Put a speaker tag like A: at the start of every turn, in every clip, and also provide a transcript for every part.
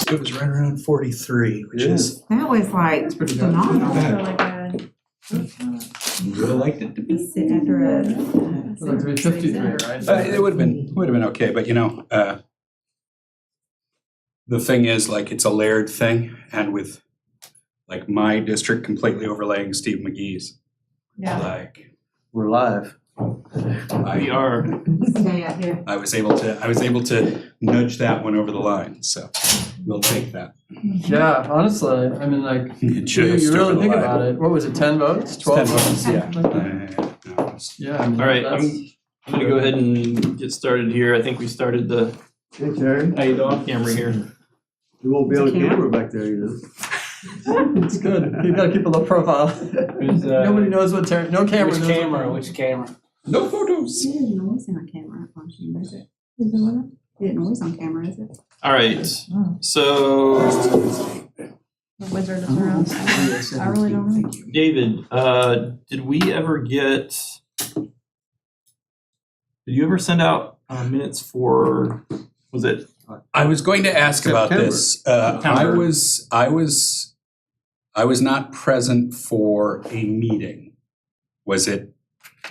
A: It was right around 43, which is
B: That was like phenomenal.
A: Not
B: bad.
A: you would have liked it to be.
B: Sit after a.
C: Like 353, right?
A: It would have been okay, but you know, the thing is, like, it's a layered thing, and with like my district completely overlaying Steve McGee's, like
C: We're live.
D: We are.
B: Stay out here.
A: I was able to nudge that one over the line, so we'll take that.
C: Yeah, honestly, I mean, like,
A: It
C: you
A: just
C: really
A: over the
C: think
A: line.
C: about it. What was it, 10 votes? 12
A: 10
C: votes?
A: Yeah. No,
C: Yeah. I mean,
D: All right,
C: that's-
D: I'm gonna go ahead and get started here. I think we started the
E: Hey, Terry,
D: how you doing camera here.
E: you won't be on
B: It's a
E: camera back there, you know.
C: It's good. You gotta keep a low profile. Nobody knows what no camera
F: Which
C: knows.
F: camera? Which camera?
A: no photos.
B: It didn't noise on camera, is it? Is it what? It didn't noise on camera, is it?
D: All right, so
B: The Wizard of Surround. I really don't know.
D: David, did we ever get? Did you ever send out minutes for? Was it?
A: I was going to ask about
E: September.
A: this. I was not present for a meeting. Was it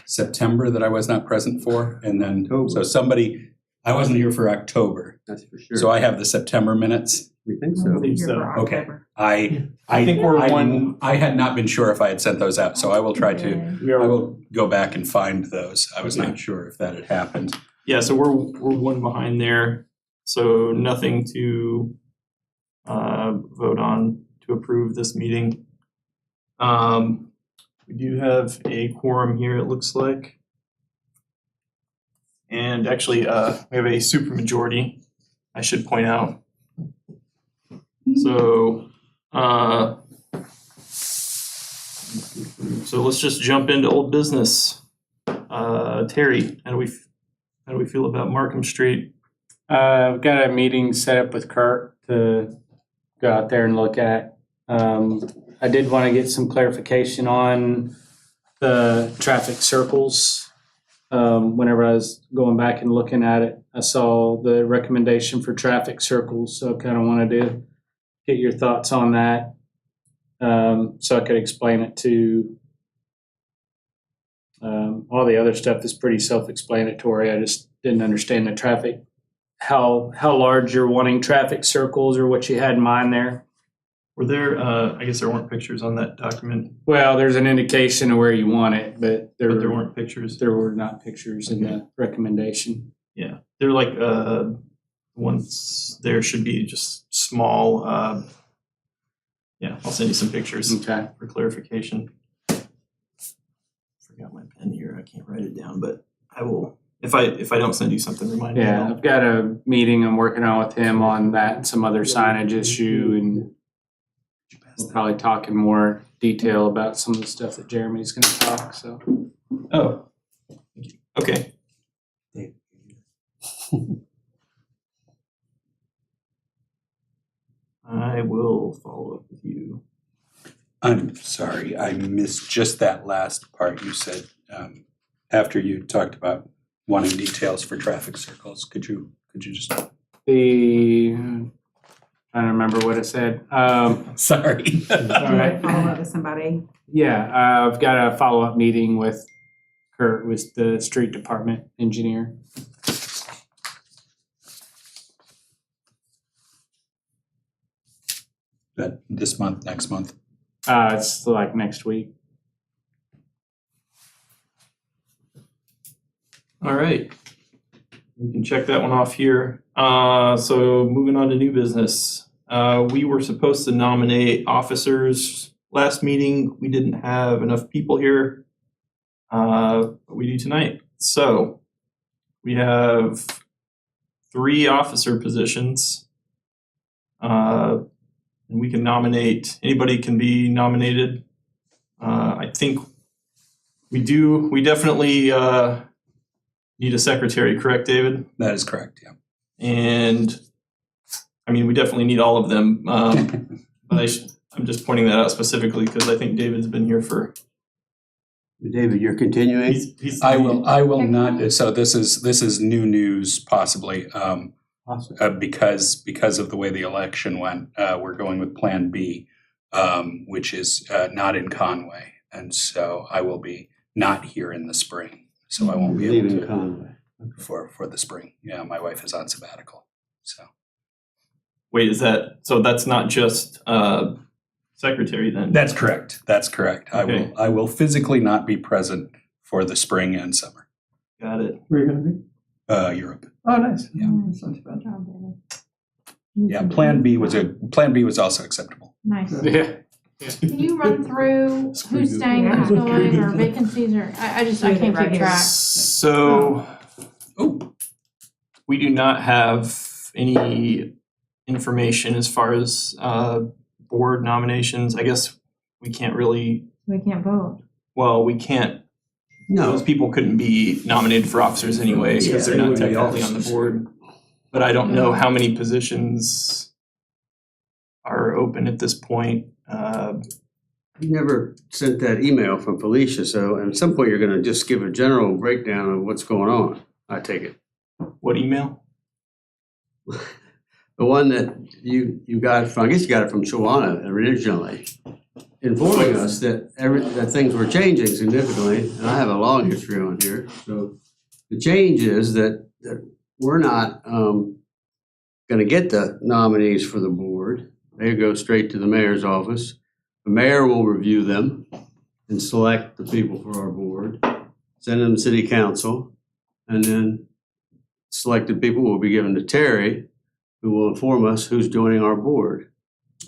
A: September that I was not present for? And then,
E: October.
A: I wasn't here for October.
E: That's for sure.
A: So I have the September minutes.
E: We think so.
D: think
B: Here
D: so.
B: for
A: Okay.
B: October.
D: I think we're one.
A: I had not been sure if I had sent those out, so I will try to,
D: We
A: I
D: are.
A: will go back and find those. I was not sure if that had happened.
D: Yeah, so we're one behind there. So nothing to vote on to approve this meeting. We do have a quorum here, it looks like. And actually, we have a supermajority, I should point out. So, so let's just jump into old business. Terry, how do we feel about Markham Street?
F: I've got a meeting set up with Kurt to go out there and look at. I did want to get some clarification on the traffic circles. Whenever I was going back and looking at it, I saw the recommendation for traffic circles, so I kind of wanted to get your thoughts on that, so I could explain it to all the other stuff is pretty self-explanatory. I just didn't understand the traffic, how large you're wanting traffic circles or what you had in mind there.
D: Were there, I guess there weren't pictures on that document,
F: Well, there's an indication of where you want it, but
D: but there weren't pictures.
F: there were not pictures in the recommendation.
D: Yeah, they're like, once there should be just small, yeah, I'll send you some pictures
F: Okay.
D: for clarification. Forgot my pen here, I can't write it down, but I will, if I don't send you something, remind me.
F: Yeah, I've got a meeting I'm working on with him on that and some other signage issue, and we'll probably talk in more detail about some of the stuff that Jeremy's gonna talk, so.
D: Oh, thank you. Okay. I will follow up with you.
A: I'm sorry, I missed just that last part you said, after you talked about wanting details for traffic circles. Could you just,
F: The Trying to remember what I said.
A: Sorry.
F: All right.
B: Follow up with somebody.
F: Yeah, I've got a follow-up meeting with Kurt, with the street department engineer.
A: That this month, next month.
F: It's like next week.
D: All right. We can check that one off here. So moving on to new business. We were supposed to nominate officers last meeting. We didn't have enough people here. But we do tonight. So we have 3 officer positions. And we can nominate, anybody can be nominated. I think we definitely need a secretary, correct, David?
A: That is correct, yeah.
D: And I mean, we definitely need all of them. But I'm just pointing that out specifically because I think David's been here for.
E: David, you're continuing?
A: I will not, so this is new news possibly.
E: Awesome.
A: Because of the way the election went, we're going with Plan B, which is not in Conway. And so I will be not here in the spring. So I won't be able
E: Leaving
A: to
E: Conway.
A: for the spring. Yeah, my wife is on sabbatical. So
D: Wait, so that's not just secretary then?
A: that's correct. That's correct.
D: Okay.
A: I will physically not be present for the spring and summer.
D: Got it.
C: Where are you gonna be?
A: Europe.
C: Oh, nice.
A: Yeah.
C: That's not too bad.
B: Good job, David.
A: Yeah, Plan B was also acceptable.
B: Nice.
F: Yeah.
G: Can you run through who's staying, who's going, or vacancies, or I can't keep track.
D: So, we do not have any information as far as board nominations. I guess we can't really,
G: We can't vote.
D: well, we can't,
E: No,
D: those people couldn't be nominated for officers anyway because
E: Yeah,
D: they're
E: they
D: not
E: wouldn't be
D: technically on the
E: officers.
D: board. But I don't know how many positions are open at this point.
E: you never sent that email from Felicia, so at some point you're gonna just give a general breakdown of what's going on, I take it.
D: What email?
E: The one that you got from, I guess you got it from Shawana originally, informing us that that things were changing significantly, and I have a long history on here. So the change is that we're not gonna get the nominees for the board. They go straight to the mayor's office. The mayor will review them and select the people for our board, send them to city council, and then selected people will be given to Terry, who will inform us who's joining our board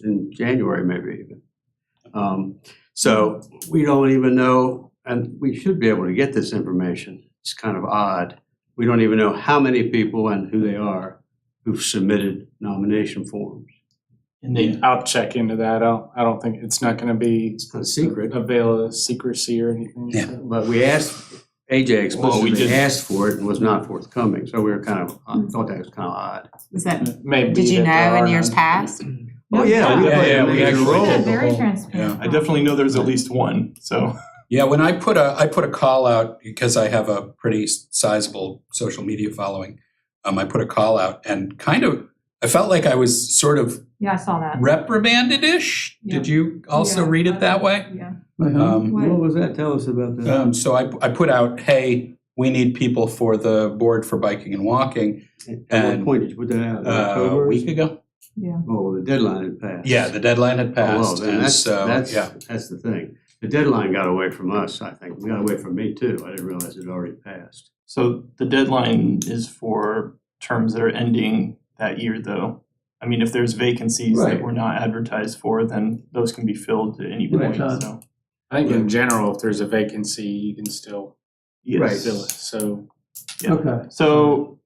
E: in January, maybe even. So we don't even know, and we should be able to get this information. It's kind of odd. We don't even know how many people and who they are who've submitted nomination forms.
D: And they,
F: I'll check into that. I don't think it's not going to be
E: It's not a secret,
F: a veil of secrecy or anything.
A: Yeah.
E: but we asked, AJ explicitly
D: did.
E: asked for it and was not forthcoming. So we were kind of, I thought that was kind of odd.
B: Was that,
F: Maybe
B: did you
F: that there
B: know in
F: are
B: years
F: none.
B: past?
E: Oh, yeah, we
A: Yeah,
E: played
A: yeah,
E: a
A: we
E: major
A: actually
E: role.
G: Yeah,
A: did.
G: very
A: Yeah.
G: transparent.
D: I definitely know there's at least one, so.
A: Yeah, when I put a call out, because I have a pretty sizable social media following, I put a call out and I felt like I was sort of
G: Yeah, I saw that.
A: reprimanded-ish. Did you also
G: Yeah.
A: read it that way?
G: Yeah.
E: What was that? Tell us about that.
A: So I put out, hey, we need people for the board for biking and walking
E: At what point did you put that out?
A: a
E: October?
A: week ago.
E: Oh, the deadline had passed.
A: Yeah, the deadline had
E: Oh, well,
A: passed,
E: then
A: and
E: that's,
A: so, yeah.
E: that's the thing. The deadline got away from us, I think. It got away from me too. I didn't realize it had already passed.
D: So the deadline is for terms that are ending that year, though. I mean, if there's vacancies that
E: Right.
D: were not advertised for, then those can be filled at any
C: Right.
D: point, so.
F: I think in general, if there's a vacancy, you can still
E: Right.
F: fill it. So
D: Yeah.
C: Okay.
D: So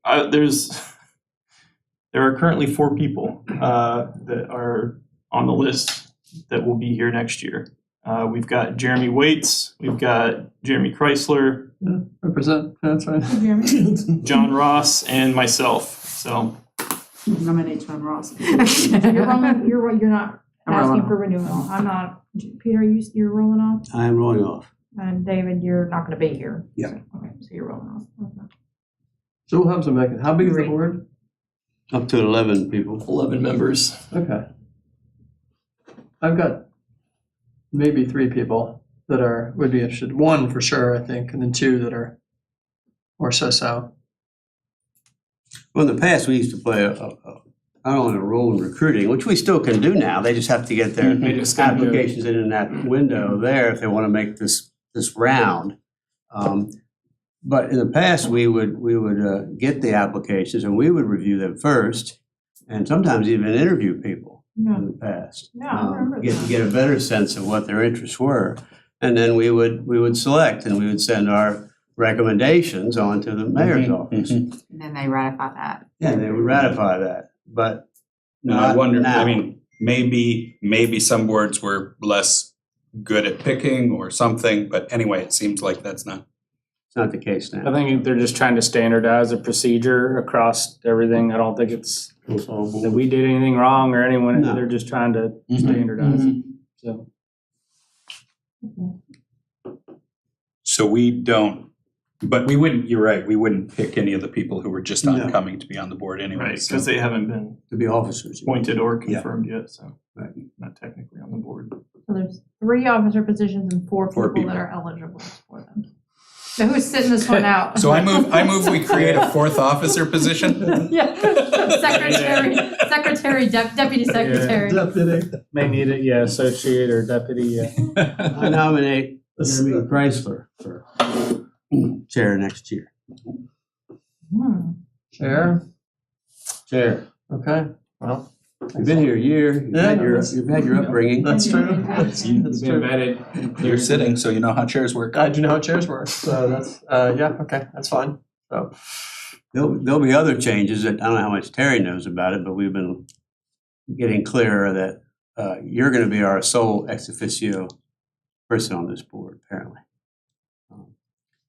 D: there are currently 4 people that are on the list that will be here next year. We've got Jeremy Waits, we've got Jeremy Chrysler,
C: Yeah, represent, that's right.
D: John Ross, and myself. So
B: Nominate John Ross.
G: You're rolling, you're not
B: I'm rolling
G: asking for renewal. I'm not, Peter, you're rolling off,
E: I am rolling off.
G: and David, you're not gonna be here.
A: Yeah.
G: Okay, so you're rolling off. Okay.
C: So we'll have some vacancies. How big is the
B: Great.
C: board?
E: Up to 11 people.
D: 11 members.
C: Okay. I've got maybe 3 people that would be interested. 1 for sure, I think, and then 2 that are more so.
E: Well, in the past, we used to play not only a role in recruiting, which we still can do now. They just have to get their
F: They just gotta do it.
E: applications in that window there if they want to make this round. But in the past, we would get the applications and we would review them first, and sometimes even interview people in the past.
G: Yeah, I remember that.
E: Get a better sense of what their interests were, and then we would select and we would send our recommendations on to the mayor's office.
B: And then they ratify that.
E: Yeah, they would ratify that, but
A: And I
E: not
A: wonder,
E: now.
A: I mean, maybe some boards were less good at picking or something, but anyway, it seems like that's not.
E: It's not the case
F: I
E: now.
F: think they're just trying to standardize a procedure across everything. I don't think it's that we did anything wrong or anyone,
E: No.
F: they're just trying to standardize it, so.
A: So we don't, but we wouldn't, you're right, we wouldn't pick any of the people who were just
E: No.
A: oncoming to be on the board anyway.
D: Right,
A: so-
D: because they haven't been
E: To be officers.
D: appointed or confirmed yet, so
E: Right.
D: not technically on the board.
G: So there's 3 officer positions and 4
A: 4
G: people that
A: people.
G: are eligible for them. So who's sitting this one out?
A: So I move we create a 4th officer position.
G: Yeah, secretary, deputy secretary.
C: Deputy.
F: May need it, yeah, associate or deputy, yeah.
E: I nominate Jeremy Chrysler for chair next year.
G: Hmm.
C: Chair.
E: Chair.
C: Okay. Well,
E: You've been here a year,
C: Yeah,
E: you've had your upbringing.
C: that's true.
G: That's
F: You've
C: That's
F: been
C: true.
F: vetted.
A: You're sitting, so you know how chairs work.
C: I do know how chairs work, so that's yeah. Okay, that's fine. So
E: There'll be other changes that, I don't know how much Terry knows about it, but we've been getting clearer that you're gonna be our sole ex officio person on this board, apparently. At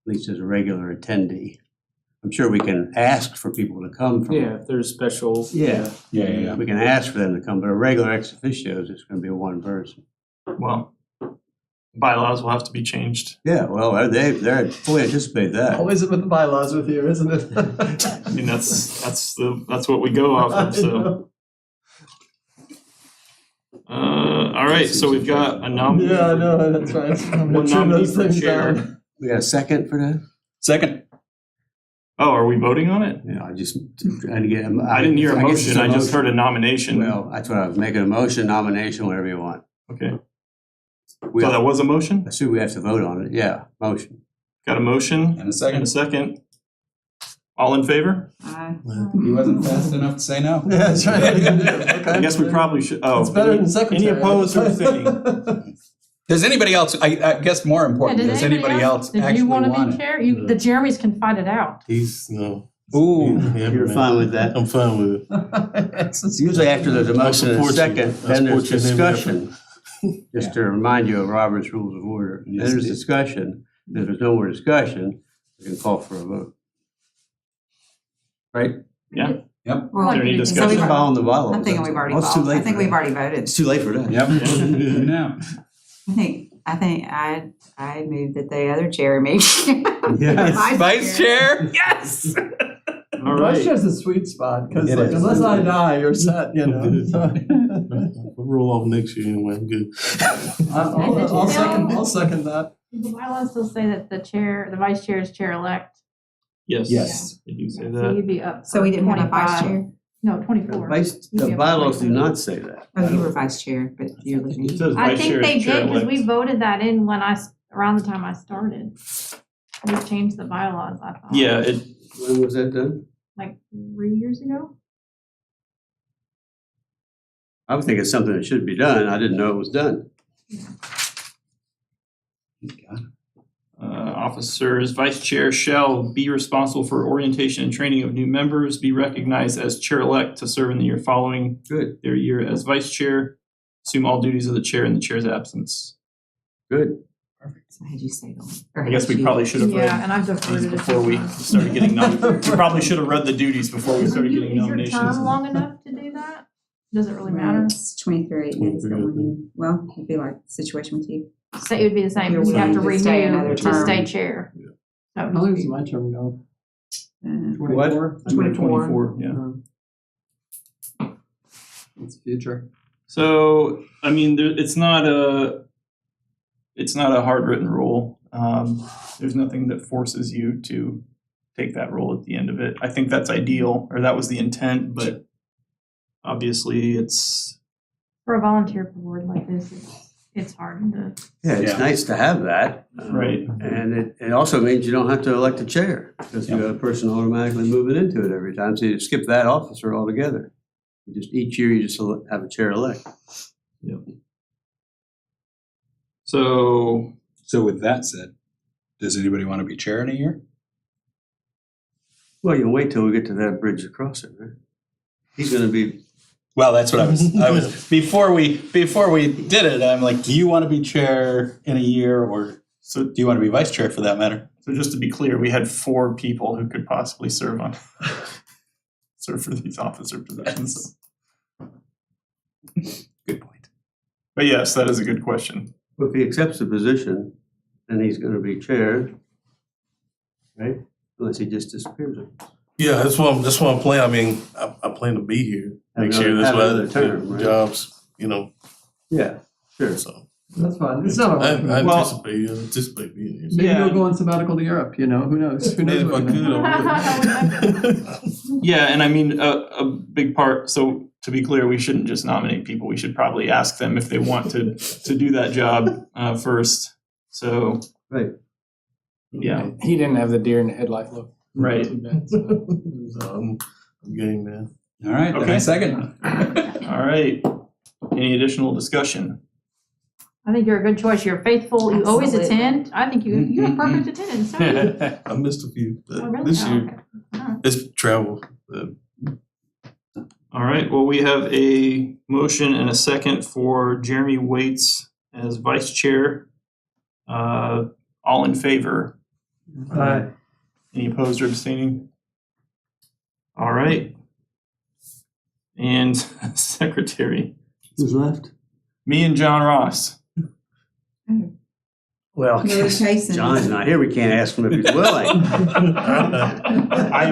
E: least as a regular attendee. I'm sure we can ask for people to come from.
F: Yeah, if there's special.
E: Yeah.
A: Yeah.
E: We can ask for them to come, but a regular ex officio is just gonna be 1 person.
D: Well, bylaws will have to be changed.
E: Yeah, well, they're fully anticipate that.
C: always with the bylaws with you, isn't it?
D: I mean, that's what we go off of, so. All right, so we've got a nominee.
C: Yeah, I know, that's right. I'm
D: One
C: gonna trim
D: nominee
C: those
D: for
C: things
D: chair.
C: down.
E: We got a second for that?
A: Second.
D: Oh, are we voting on it?
E: Yeah, I just trying to get.
D: I didn't hear a
E: guess it's
D: motion, I just heard a nomination.
E: Well, that's what I was making, a motion, nomination, whatever you want.
D: Okay,
E: We,
D: so that was a motion?
E: I assume we have to vote on it, yeah, motion.
D: Got a motion
A: And a
D: and
A: second.
D: a second. All in favor?
A: He wasn't fast enough to say no.
C: Yeah, that's right. Okay.
D: I guess we probably should, oh.
C: It's better than secretary.
D: Any opposed or abstaining?
A: Does anybody else, I guess more
G: Yeah,
A: important, does anybody else
G: Did
A: actually
G: you want to
A: want
G: be
A: it?
G: chair? The Jeremys can fight it out.
H: No.
A: Ooh,
E: You're fine with that?
H: I'm fine with it.
E: Usually after there's a motion and a
H: support you.
E: second,
H: I
E: then there's
H: support you in every
E: discussion. Just to remind you of Robert's Rules of Order. Then
A: Yes,
E: there's
A: indeed.
E: discussion. If there's no more discussion, we can call for a vote. Right?
D: Yeah.
A: Yep.
B: Well,
D: There any
B: so
D: discussion?
B: we've-
E: Following the bylaws.
B: I'm thinking we've already,
E: Oh, it's too
B: voted. I
E: late
B: think
E: for
B: we've
E: that.
B: already voted.
E: It's too late for that.
A: Yep. Now.
B: I think I moved that the other Jeremy.
E: Yes.
A: Vice chair?
B: Yes.
D: All
C: Vice
D: right.
C: chair's a sweet spot, because
A: It
C: like,
A: is.
C: unless I die, you're set, you know. So.
H: We'll roll off next year anyway. I'm good.
C: I'll second that.
G: The bylaws still say that the vice chair is chair-elect.
D: Yes.
A: Yes.
D: Did you say
G: So
D: that?
G: you'd be up
B: So we
G: for
B: didn't have a vice
G: 25.
B: chair?
G: No, 24.
E: The bylaws do not say that.
B: Oh, you were vice chair, but you're leaving.
D: It says
G: I
D: vice
G: think
D: chair
G: they
D: is
G: did, because we
D: chair-elect.
G: voted that in around the time I started. We changed the bylaws, I thought.
D: Yeah,
E: When was that done?
G: Like 3 years ago?
E: I would think it's something that should be done. I didn't know it was done.
D: officers, vice chair shall be responsible for orientation and training of new members, be recognized as chair-elect to serve in the year following
E: Good,
D: their year as vice chair, assume all duties of the chair in the chair's absence.
E: good.
B: So had you say that?
D: I guess we probably should have
G: Yeah,
D: read
G: and I've deferred
D: these
G: it a
D: before
G: few
D: we
G: times.
D: started getting nominated. We probably should have read the duties before we started getting
G: Is your
D: nominations.
G: term long enough to do that? Does it really matter?
B: It's 23. It's the one you- Well, it'd be like the situation with you.
G: So it would be the same,
B: You're
G: because you have to
B: willing to stay
G: renew
B: another
G: to
B: term.
G: stay chair.
H: Yeah.
G: That
C: How long
G: would
C: does
G: be-
C: my term go?
B: 24.
E: 24?
C: 24?
D: 24, yeah.
C: It's future.
D: So, I mean, it's not a hard written rule. There's nothing that forces you to take that role at the end of it. I think that's ideal, or that was the intent, but obviously it's.
G: For a volunteer board like this, it's hard to.
E: Yeah, it's
A: Yeah.
E: nice to have that.
D: Right.
E: And it also means you don't have to elect a chair, because you got a person automatically moving into it every time, so you skip that officer altogether. Each year you just have a chair elect.
D: So,
A: with that said, does anybody want to be chair in a year?
E: Well, you'll wait till we get to that bridge across it, right? He's gonna be,
A: Well, that's what I was before we did it, I'm like, do you want to be chair in a year, or so do you want to be vice chair for that matter?
D: so just to be clear, we had 4 people who could possibly serve for these officer positions.
A: Good point.
D: But yes, that is a good question.
E: if he accepts the position, then he's gonna be chair, right? Unless he just disappears.
H: Yeah, that's what I'm planning. I mean, I plan to be here next
E: Have
H: year. That's
E: another-
H: why
E: have another term, right?
H: jobs, you know,
E: Yeah, sure.
H: so.
C: That's fine. It's not a
H: I
C: hard
D: Well-
H: anticipate being here.
C: Maybe
D: Yeah.
C: you'll go on sabbatical to Europe, you know, who knows? Who knows
H: If I
C: what
H: could, I would.
D: Yeah, and I mean, a big part, so to be clear, we shouldn't just nominate people. We should probably ask them if they want to do that job first. So,
E: Right.
D: yeah,
F: He didn't have the deer in the headlight look.
D: right.
F: Too bad, so.
H: I'm game, man.
A: All right, then I
D: Okay.
A: second.
D: All right. Any additional discussion?
G: I think you're a good choice. You're faithful. You always
B: Absolutely.
G: attend. I think you have perfect attendance. don't you?
H: I missed a few, but
G: Oh, really?
H: this
G: Oh,
H: year,
G: okay. All right.
H: it's travel.
D: All right, well, we have a motion and a second for Jeremy Waits as vice chair. All in favor? Any opposed or abstaining? All right. And secretary,
E: Who's left?
D: me and John Ross.
E: Well,
B: Jason.
E: John's not here. We can't ask him if he's willing.
D: I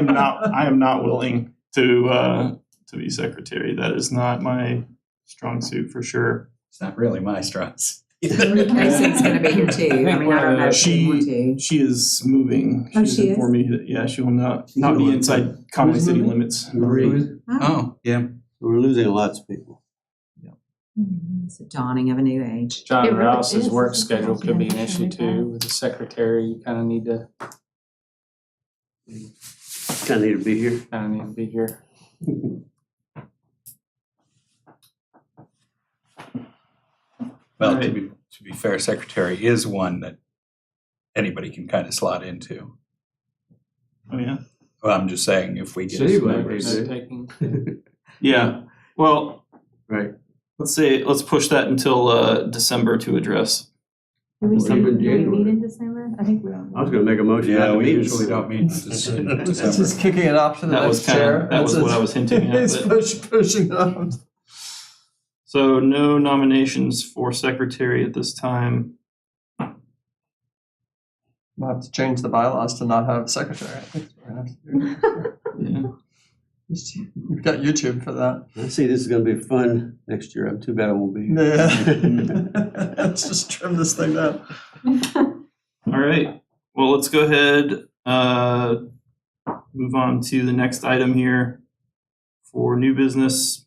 D: am not willing to be secretary. That is not my strong suit for sure.
A: It's not really my strengths.
B: Jason's gonna be here too. I mean, I don't know if she want to.
D: She is moving.
B: Oh,
D: She's
B: she is?
D: informed me that, yeah, she will not be inside Conway
C: Who's
D: city
C: moving?
D: limits.
E: Marie.
A: Oh, yeah.
E: We're losing lots of people.
B: It's a dawning of a new age.
G: It
F: John
G: really
F: Rouse's
G: is.
F: work
G: It's a
F: schedule could be an
G: combination
F: issue
G: of that.
F: too. With the secretary, you kind of need to
E: Kind of need to be here.
F: be here.
A: Well,
D: Right.
A: to be fair, secretary is one that anybody can kind of slot into.
D: Oh, yeah?
A: Well, I'm just saying, if we get
E: City
A: some
E: members.
A: members.
F: Note-taking.
D: Yeah. Well,
E: Right.
D: let's push that until December to address.
G: Do we
E: Or even
G: meet
E: January.
G: in December? I think we don't.
E: I was gonna make a motion. not
A: Yeah,
E: to
A: we
E: meet.
A: usually don't meet in
C: It's
A: December.
C: just kicking it off to the
D: That
C: next
D: was kinda-
C: chair.
D: that was
C: That's
D: what I was hinting at,
C: It's
D: but-
C: pushing it up.
D: So no nominations for secretary at this time.
C: We'll have to change the bylaws to not have a secretary. I think that's what we're gonna have to
D: Yeah.
C: do. You've got YouTube for that.
E: I see this is gonna be fun next year. I'm too bad I won't be here.
C: Yeah. Let's just trim this thing down.
D: All right. Well, let's go ahead, move on to the next item here for new business.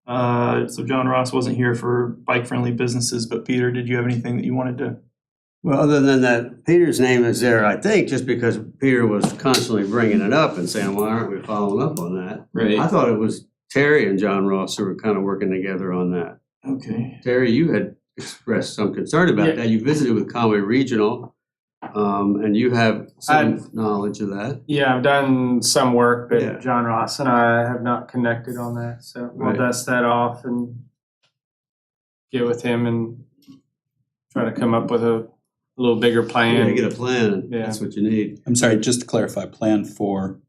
D: So John Ross wasn't here for bike-friendly businesses, but Peter, did you have anything that you wanted to?
E: Well, other than that, Peter's name is there, I think, just because Peter was constantly bringing it up and saying, why aren't we following up on that? I thought it was Terry and John Ross who were kind of working together on that.
D: Okay.
E: Terry, you had expressed some concern about
F: Yeah.
E: that. You visited with Conway Regional, and you have some knowledge of that.
F: Yeah, I've done some work, but
E: Yeah.
F: John Ross and I have not connected on that. So we'll
E: Right.
F: dust that off and get with him and try to come up with a little bigger
E: You
F: plan.
E: gotta get a plan.
F: Yeah.
E: That's what you need.
A: I'm sorry, just to clarify, plan for,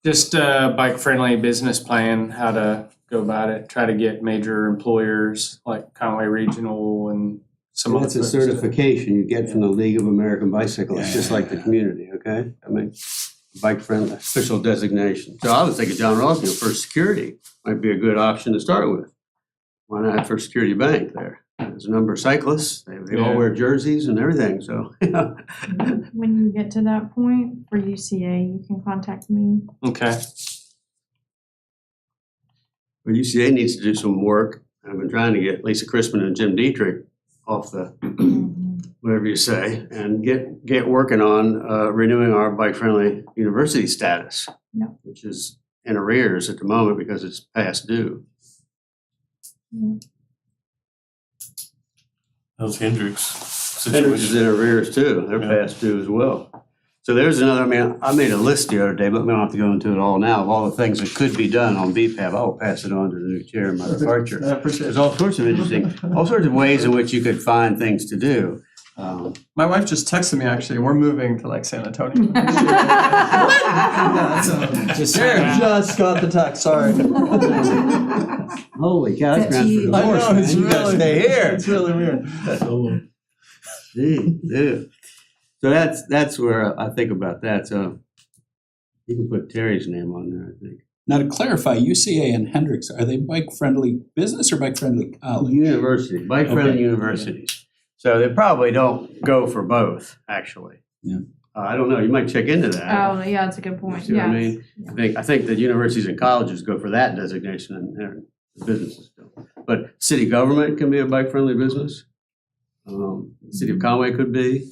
F: Just a bike-friendly business plan, how to go about it. Try to get major employers like Conway Regional and some other
E: That's a
F: folks to-
E: certification you get from the League of American Bicyclists, just like the community, okay? I mean, bike friendly, official designation. So I was thinking John Ross, for security, might be a good option to start with. Why not have First Security Bank there? There's a number of cyclists. They all
F: Yeah.
E: wear jerseys and everything, so.
G: When you get to that point for UCA, you can contact me.
F: Okay.
E: Well, UCA needs to do some work. I've been trying to get Lisa Crispin and Jim Dietrich off the, whatever you say, and get working on renewing our bike-friendly university status,
G: Yep.
E: which is in arrears at the moment because it's past due.
H: Those Hendricks
E: Hendricks is
H: situation.
E: in arrears too. They're
H: Yeah.
E: past due as well. So there's another, I mean, I made a list the other day, but we don't have to go into it all now, of all the things that could be done on BPAP. I will pass it on to the new chair in my departure.
C: I appreciate
E: There's
C: it.
E: all sorts of interesting, all sorts of ways in which you could find things to do.
C: My wife just texted me, actually, we're moving to like San Antonio.
F: Just
C: Jared just got the text, sorry.
E: Holy cow, that's
B: That's
E: grounds for
B: you.
E: divorce,
C: I know, it's
E: man. You gotta
C: really-
E: stay here.
C: It's really weird.
E: Gee, dude. So that's where I think about that. So you can put Terry's name on there, I think.
A: Now to clarify, UCA and Hendricks, are they bike-friendly business or bike-friendly college?
E: University, bike-friendly
A: Okay.
E: universities. So they probably don't go for both, actually.
A: Yeah.
E: I don't know, you might check into that.
G: Oh, yeah, that's a good
E: You
G: point.
E: see what I
G: Yeah.
E: mean? I think that universities and colleges go for that designation and businesses don't. But city government can be a bike-friendly business. City of Conway could be.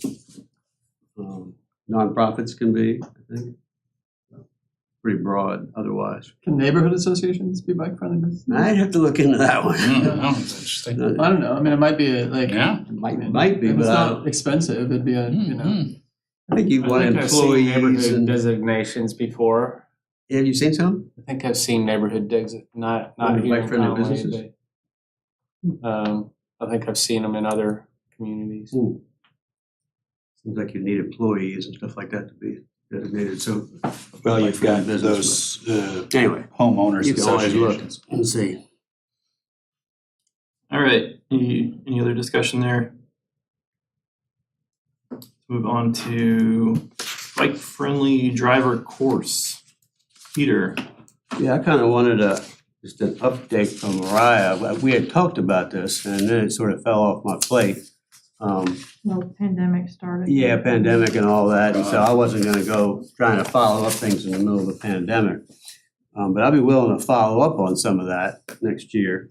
E: Nonprofits can be, I think. Pretty broad otherwise.
C: Can neighborhood associations be bike friendly?
E: I'd have to look into that one.
A: That's interesting.
C: I don't know, I mean, it might be like.
A: Yeah.
E: Might be,
C: If it's
E: but
C: not expensive, it'd be a, you know.
A: Mhm.
E: I think you
F: I
E: want
F: think I've seen
E: employees
F: neighborhood
E: and,
F: designations before.
E: have you seen some?
F: I think I've seen neighborhood not
E: Under
F: here in
E: bike-friendly
F: Conway,
E: businesses?
F: but I think I've seen them in other communities.
E: Seems like you need employees and stuff like that to be designated, so.
A: Well, you've got
E: Business,
A: those
E: Anyway,
A: homeowners
E: you can always look
A: associations.
E: and see.
D: All right, any other discussion there? Let's move on to bike-friendly driver course. Peter,
E: Yeah, I kind of wanted just an update from Mariah. We had talked about this and then it sort of fell off my plate.
G: Well, pandemic started.
E: Yeah, pandemic and all that, and so I wasn't gonna go trying to follow up things in the middle of the pandemic. But I'll be willing to follow up on some of that next year.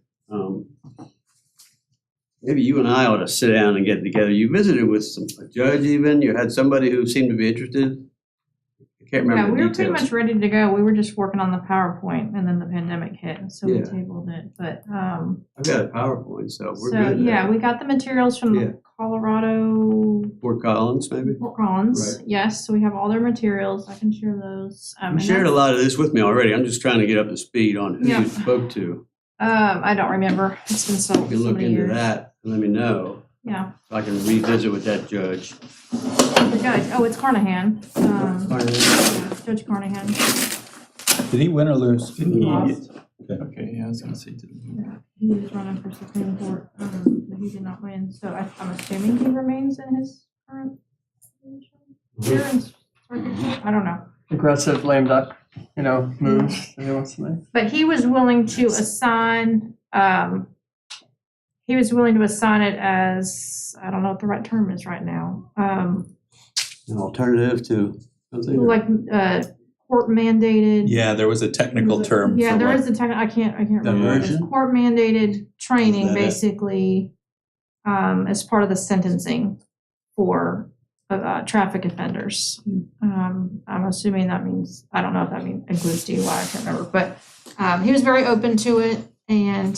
E: Maybe you and I ought to sit down and get together. You visited with a judge even, you had somebody who seemed to be interested? I can't
G: Yeah,
E: remember
G: we
E: the
G: were pretty
E: details.
G: much ready to go. We were just working on the PowerPoint and then the pandemic hit, and so we
E: Yeah.
G: tabled it. But,
E: I've got a PowerPoint, so we're
G: so,
E: good there.
G: yeah, we got the materials from
E: Yeah.
G: Colorado,
E: Fort Collins, maybe?
G: Fort Collins.
E: Right.
G: Yes, so we have all their materials. I can share those.
E: You
G: And
E: shared a
G: that's-
E: lot of this with me already. I'm just trying to get up to speed on who
G: Yeah.
E: you spoke to.
G: I don't remember. It's been so
E: You can
G: so
E: look
G: many
E: into
G: years.
E: that and let me know.
G: Yeah,
E: So I can revisit with that judge.
G: the judge. Oh, it's Carnahan. Yeah, Judge Carnahan.
A: Did he win or lose?
G: He lost.
D: okay, yeah, I was gonna say,
G: Yeah, he was running for Supreme Court. But he did not win. So I'm assuming he remains in his current position. Here in circuit court? I don't know.
C: Aggressive lame duck, moves that he wants to make.
G: But he was willing to assign, it as, I don't know what the right term is right now.
E: An alternative to something?
G: Like, court mandated.
A: Yeah, there was a technical term.
G: Yeah,
A: for
G: there
A: what-
G: is a I can't remember what it is.
E: Diversion?
G: Court mandated training,
A: Is that it?
G: basically, as part of the sentencing for, traffic offenders. I'm assuming that means, I don't know if that includes DUI, I can't remember, but, he was very open to it, and,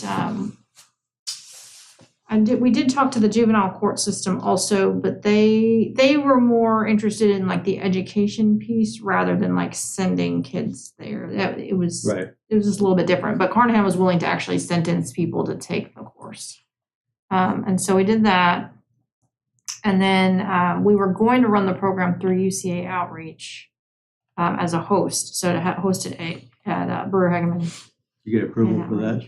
G: we did talk to the juvenile court system also, but they were more interested in like the education piece rather than like sending kids there. It was
E: Right.
G: just a little bit different, but Carnahan was willing to actually sentence people to take the course. And so we did that. And then we were going to run the program through UCA Outreach as a host. So to host it at Brewer Hageman.
E: You get approval for that?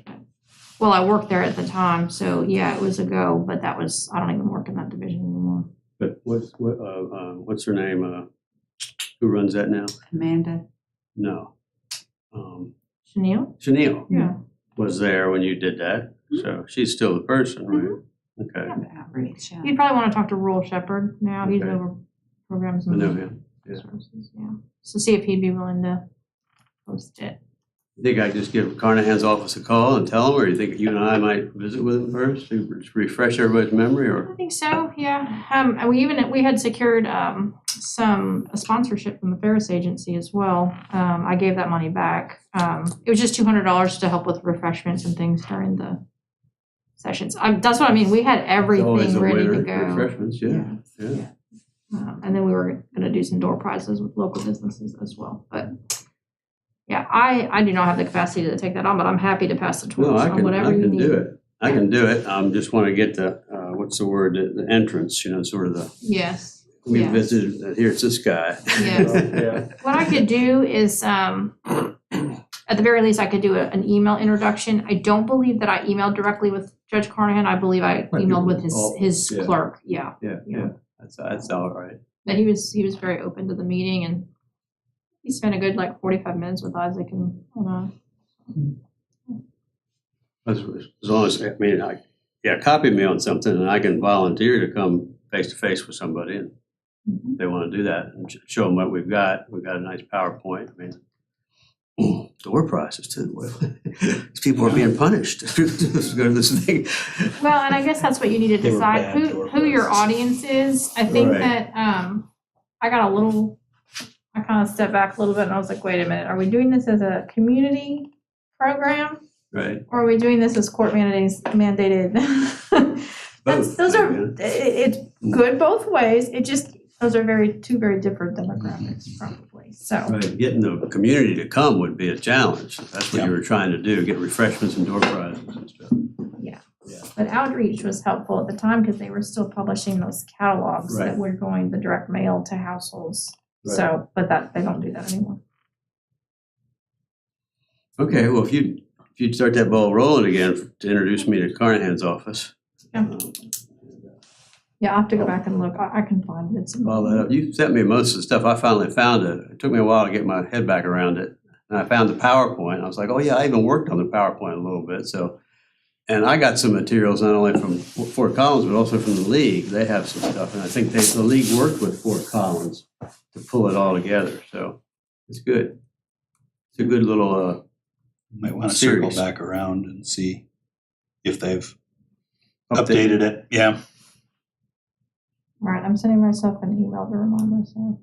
G: Well, I worked there at the time, so yeah, it was a go, but I don't even work in that division anymore.
E: But what's her name? Who runs that now?
B: Amanda.
E: No.
G: Chanel?
E: Chanel
G: Yeah.
E: was there when you did that. So she's still the person, right? Okay,
B: Yeah, the outreach, yeah.
G: You'd probably want to talk to Rural Shepherd now. He's
E: Okay.
G: over programs
E: I
G: and
E: know him. Yeah.
G: services, yeah. So see if he'd be willing to host it.
E: You think I just give Carnahan's office a call and tell him, or you think you and I might visit with him first to refresh everybody's memory, or?
G: I think so, yeah. And we had secured a sponsorship from the Ferris Agency as well. I gave that money back. It was just $200 to help with refreshments and things during the sessions. That's what I mean. We had
E: Always
G: everything
E: a
G: ready
E: winner,
G: to go.
E: refreshments, yeah.
G: And then we were gonna do some door prizes with local businesses as well. But yeah, I do not have the capacity to take that on, but I'm happy to pass the torch
E: No, I
G: on
E: can
G: whatever you
E: do
G: need.
E: it. I can do it. Just want to get the, what's the word, the entrance, sort of the,
G: Yes,
E: we
G: yes.
E: visited, here's this guy.
G: Yes.
C: Yeah.
G: What I could do is, at the very least, I could do an email introduction. I don't believe that I emailed directly with Judge Carnahan. I believe I
E: Might be
G: emailed with
E: all-
G: his
E: yeah.
G: clerk, yeah.
E: Yeah. That's all right.
G: But he was very open to the meeting, and he spent a good 45 minutes with Isaac and
E: As long as, copy me on something and I can volunteer to come face to face with somebody, and if they want to do that and show them what we've got. We've got a nice PowerPoint. I mean, door prizes too. These people are being punished. Let's go to this thing.
G: Well, and I guess that's what you need to
A: They were
G: decide,
A: bad door
G: who your
A: prizes.
G: audience is. I think
E: Right.
G: that, I kind of stepped back a little bit and I was like, wait a minute, are we doing this as a community program?
E: Right.
G: Or are we doing this as court mandated?
E: Both,
G: Those are,
E: yeah.
G: it's good both ways. Those are two very different demographics probably, so.
E: Right. Getting the community to come would be a challenge. That's what
A: Yeah.
E: you were trying to do, get refreshments and door prizes and stuff.
G: But outreach was helpful at the time because they were still publishing those catalogs that
E: Right.
G: were going the direct mail to households. So, but they don't do that anymore.
E: Okay, well, if you'd start that ball rolling again to introduce me to Carnahan's office.
G: Yeah. Yeah, I'll have to go back and look. I can find it. It's-
E: Follow that up. You sent me most of the stuff. I finally found it. It took me a while to get my head back around it. And I found the PowerPoint. I was like, oh yeah, I even worked on the PowerPoint a little bit. So, and I got some materials not only from Fort Collins, but also from the league. They have some stuff. And I think the league worked with Fort Collins to pull it all together. So it's good. It's a good little,
A: Might want to circle
E: Series.
A: back around and see if they've updated it. Yeah.
G: All right, I'm sending myself an email to remind myself.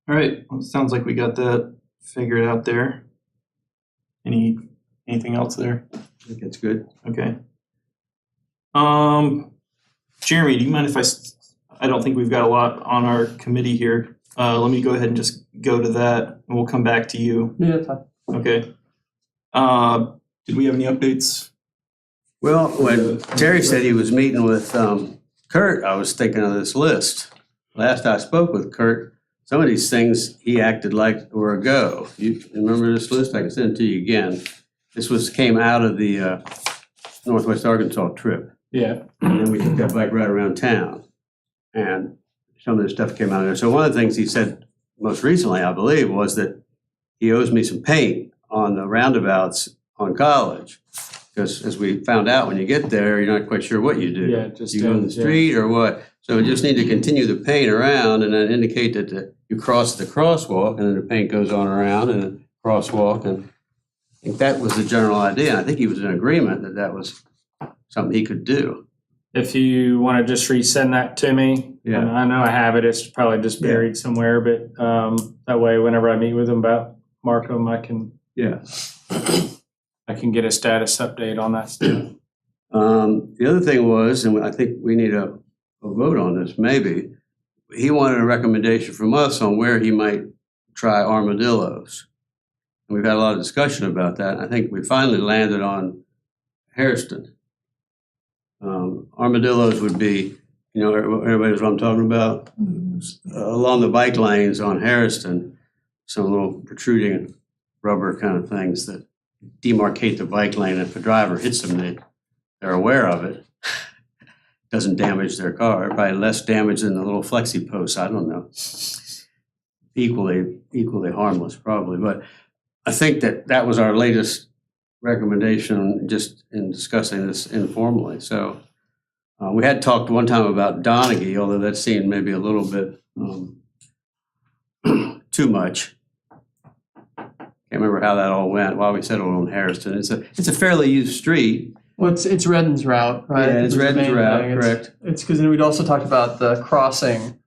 D: All right, well, it sounds like we got that figured out there. Anything else there?
E: I think it's good.
D: Okay. Jeremy, do you mind if I don't think we've got a lot on our committee here. Let me go ahead and just go to that and we'll come back to you.
C: Yeah, that's fine.
D: Okay. Did we have any updates?
E: Well, when Terry said he was meeting with Kurt, I was thinking of this list. Last I spoke with Kurt, some of these things he acted like were a go. You remember this list? I can send it to you again. This came out of the Northwest Arkansas trip.
F: Yeah.
E: And then we took that bike right around town. And some of the stuff came out of there. So one of the things he said most recently, I believe, was that he owes me some paint on the roundabouts on College. Because as we found out, when you get there, you're not quite sure what you do.
F: Yeah, just
E: You go in the
F: ends, yeah.
E: street or what? So we just need to continue the paint around and then indicate that you cross the crosswalk and then the paint goes on around and then crosswalk. And I think that was the general idea. And I think he was in agreement that that was something he could do.
F: If you want to just resend that to me,
E: Yeah.
F: I know I have it. It's probably just buried somewhere, but that way, whenever I meet with them about Markham, I can get a status update on that stuff.
E: The other thing was, and I think we need a vote on this, maybe, he wanted a recommendation from us on where he might try armadillos. And we've had a lot of discussion about that. I think we finally landed on Hairston. Armadillos would be, everybody knows what I'm talking about? Along the bike lanes on Hairston, some little protruding rubber kind of things that demarcate the bike lane. If a driver hits them, they're aware of it. Doesn't damage their car. Probably less damage than the little flexi posts. I don't know. Equally harmless, probably. But I think that was our latest recommendation just in discussing this informally. So we had talked one time about Donaghy, although that seemed maybe a little bit too much. Can't remember how that all went, why we settled on Harrison. It's a fairly used street.
C: Well, it's Redden's route, right?
E: Yeah, it's
C: Was the
E: Redden's
C: main
E: route,
C: thing. It's-
E: correct.
C: It's because we'd also talked about the crossing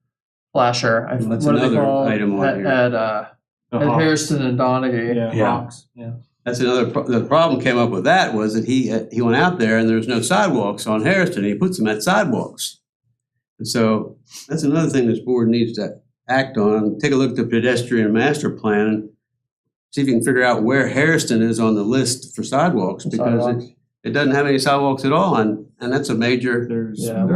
C: flasher.
E: That's
C: what do they
E: another
C: call it?
E: item on
C: at,
E: here.
C: At,
F: The
C: at
F: Hawks.
C: Harrison and Donaghy.
F: Yeah,
A: Yeah.
F: Hawks, yeah.
E: That's another, the problem came up with that was that he went out there and there was no sidewalks on Harrison. He puts them at sidewalks. And so that's another thing this board needs to act on. Take a look at the pedestrian master plan and see if you can figure out where Harrison is on the list for sidewalks, because
C: Sidewalks.
E: it doesn't have any sidewalks at all, and that's a major.
F: There's
C: Yeah.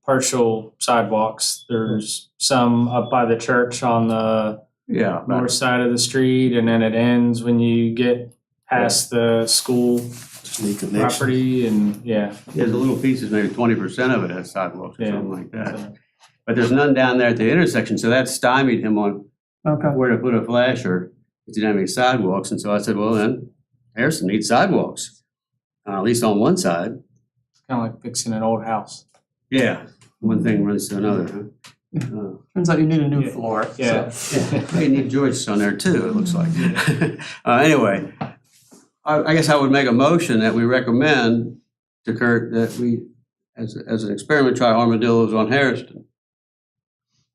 F: partial sidewalks. There's some up by the church on the
E: Yeah,
F: north side of the street, and then it ends when you get past the school
H: Sneak connection.
F: property, and yeah.
E: there's a little pieces, maybe 20% of it has sidewalks or
F: Yeah.
E: something like that. But there's none down there at the intersection, so that stymied him on
C: Okay.
E: where to put a flasher. He didn't have any sidewalks, and so I said, well, then Harrison needs sidewalks, at least on one side.
F: Kind of like fixing an old house.
E: Yeah, one thing runs to another. Huh?
C: Turns out you need a new
F: Yeah.
C: floor.
F: Yeah.
E: Yeah, you need joists on there too, it looks like. Anyway, I guess I would make a motion that we recommend to Kurt that we, as an experiment, try armadillos on Harrison.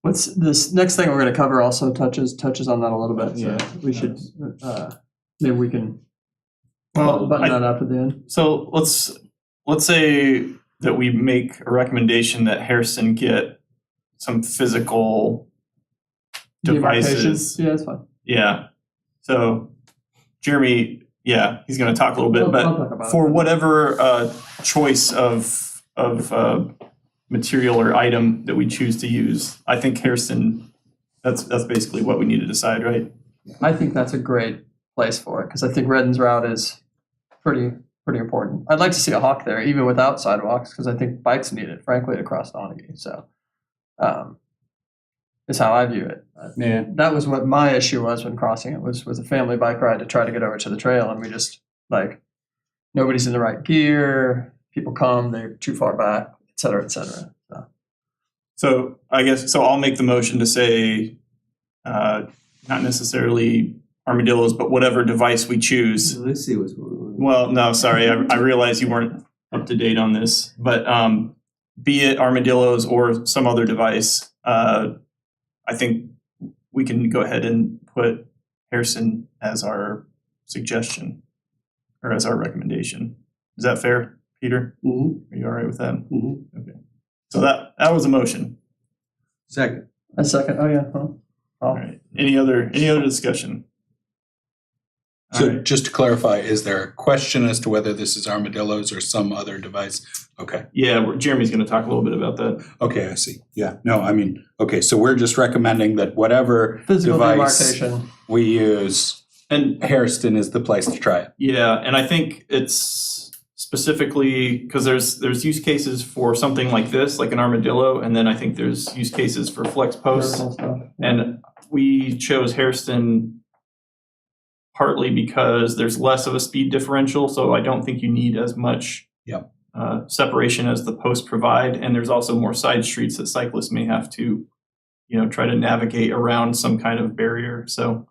C: What's this next thing we're going to cover also touches on that a little bit. So
F: Yeah.
C: we should maybe we can
D: Well,
C: button that up at the end.
D: So let's say that we make a recommendation that Harrison get some physical devices.
C: Demarcation? Yeah, that's fine.
D: Yeah. So Jeremy, yeah, he's going to talk a little bit,
C: I'll
D: but
C: talk about
D: for
C: it.
D: whatever choice of material or item that we choose to use, I think Harrison, that's basically what we need to decide, right?
C: I think that's a great place for it because I think Redden's route is pretty important. I'd like to see a hawk there, even without sidewalks, because I think bikes need it, frankly, to cross Donaghy. So, is how I view it.
F: Yeah.
C: That was what my issue was when crossing it was a family bike ride to try to get over to the trail, and we just like nobody's in the right gear. People come, they're too far back, et cetera, et cetera. So.
D: So I guess, so I'll make the motion to say, not necessarily armadillos, but whatever device we choose.
E: Let's see what's going on.
D: Well, no, sorry, I realize you weren't up to date on this, but be it armadillos or some other device, I think we can go ahead and put Harrison as our suggestion or as our recommendation. Is that fair, Peter?
E: Mhm,
D: Are you all right with that?
E: mhm.
D: Okay. So that was a motion.
E: Second.
C: A second. Oh yeah. Huh.
D: All right. Any other discussion? All
A: So
D: right.
A: just to clarify, is there a question as to whether this is armadillos or some other device? Okay,
D: Yeah, Jeremy's going to talk a little bit about that.
A: okay, I see. Yeah, no, I mean, okay, so we're just recommending that whatever
C: Physical
A: device
C: demarcation.
A: we use,
D: And
A: Harrison is the place to try it.
D: yeah, and I think it's specifically because there's use cases for something like this, like an armadillo, and then I think there's use cases for flex posts.
C: Vertical stuff.
D: And we chose Hairston partly because there's less of a speed differential, so I don't think you need as much
A: Yep.
D: separation as the posts provide. And there's also more side streets that cyclists may have to, try to navigate around some kind of barrier. So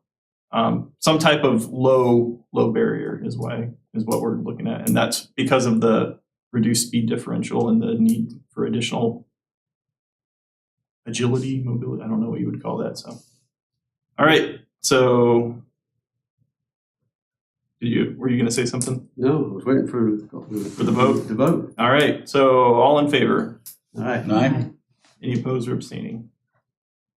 D: some type of low barrier is what we're looking at, and that's because of the reduced speed differential and the need for additional agility, mobility. I don't know what you would call that. So, all right. So, were you going to say something?
E: No, I was waiting for
D: the vote?
E: The vote.
D: All right. So, all in favor?
E: All right.
A: Aye.
D: Any opposed or abstaining?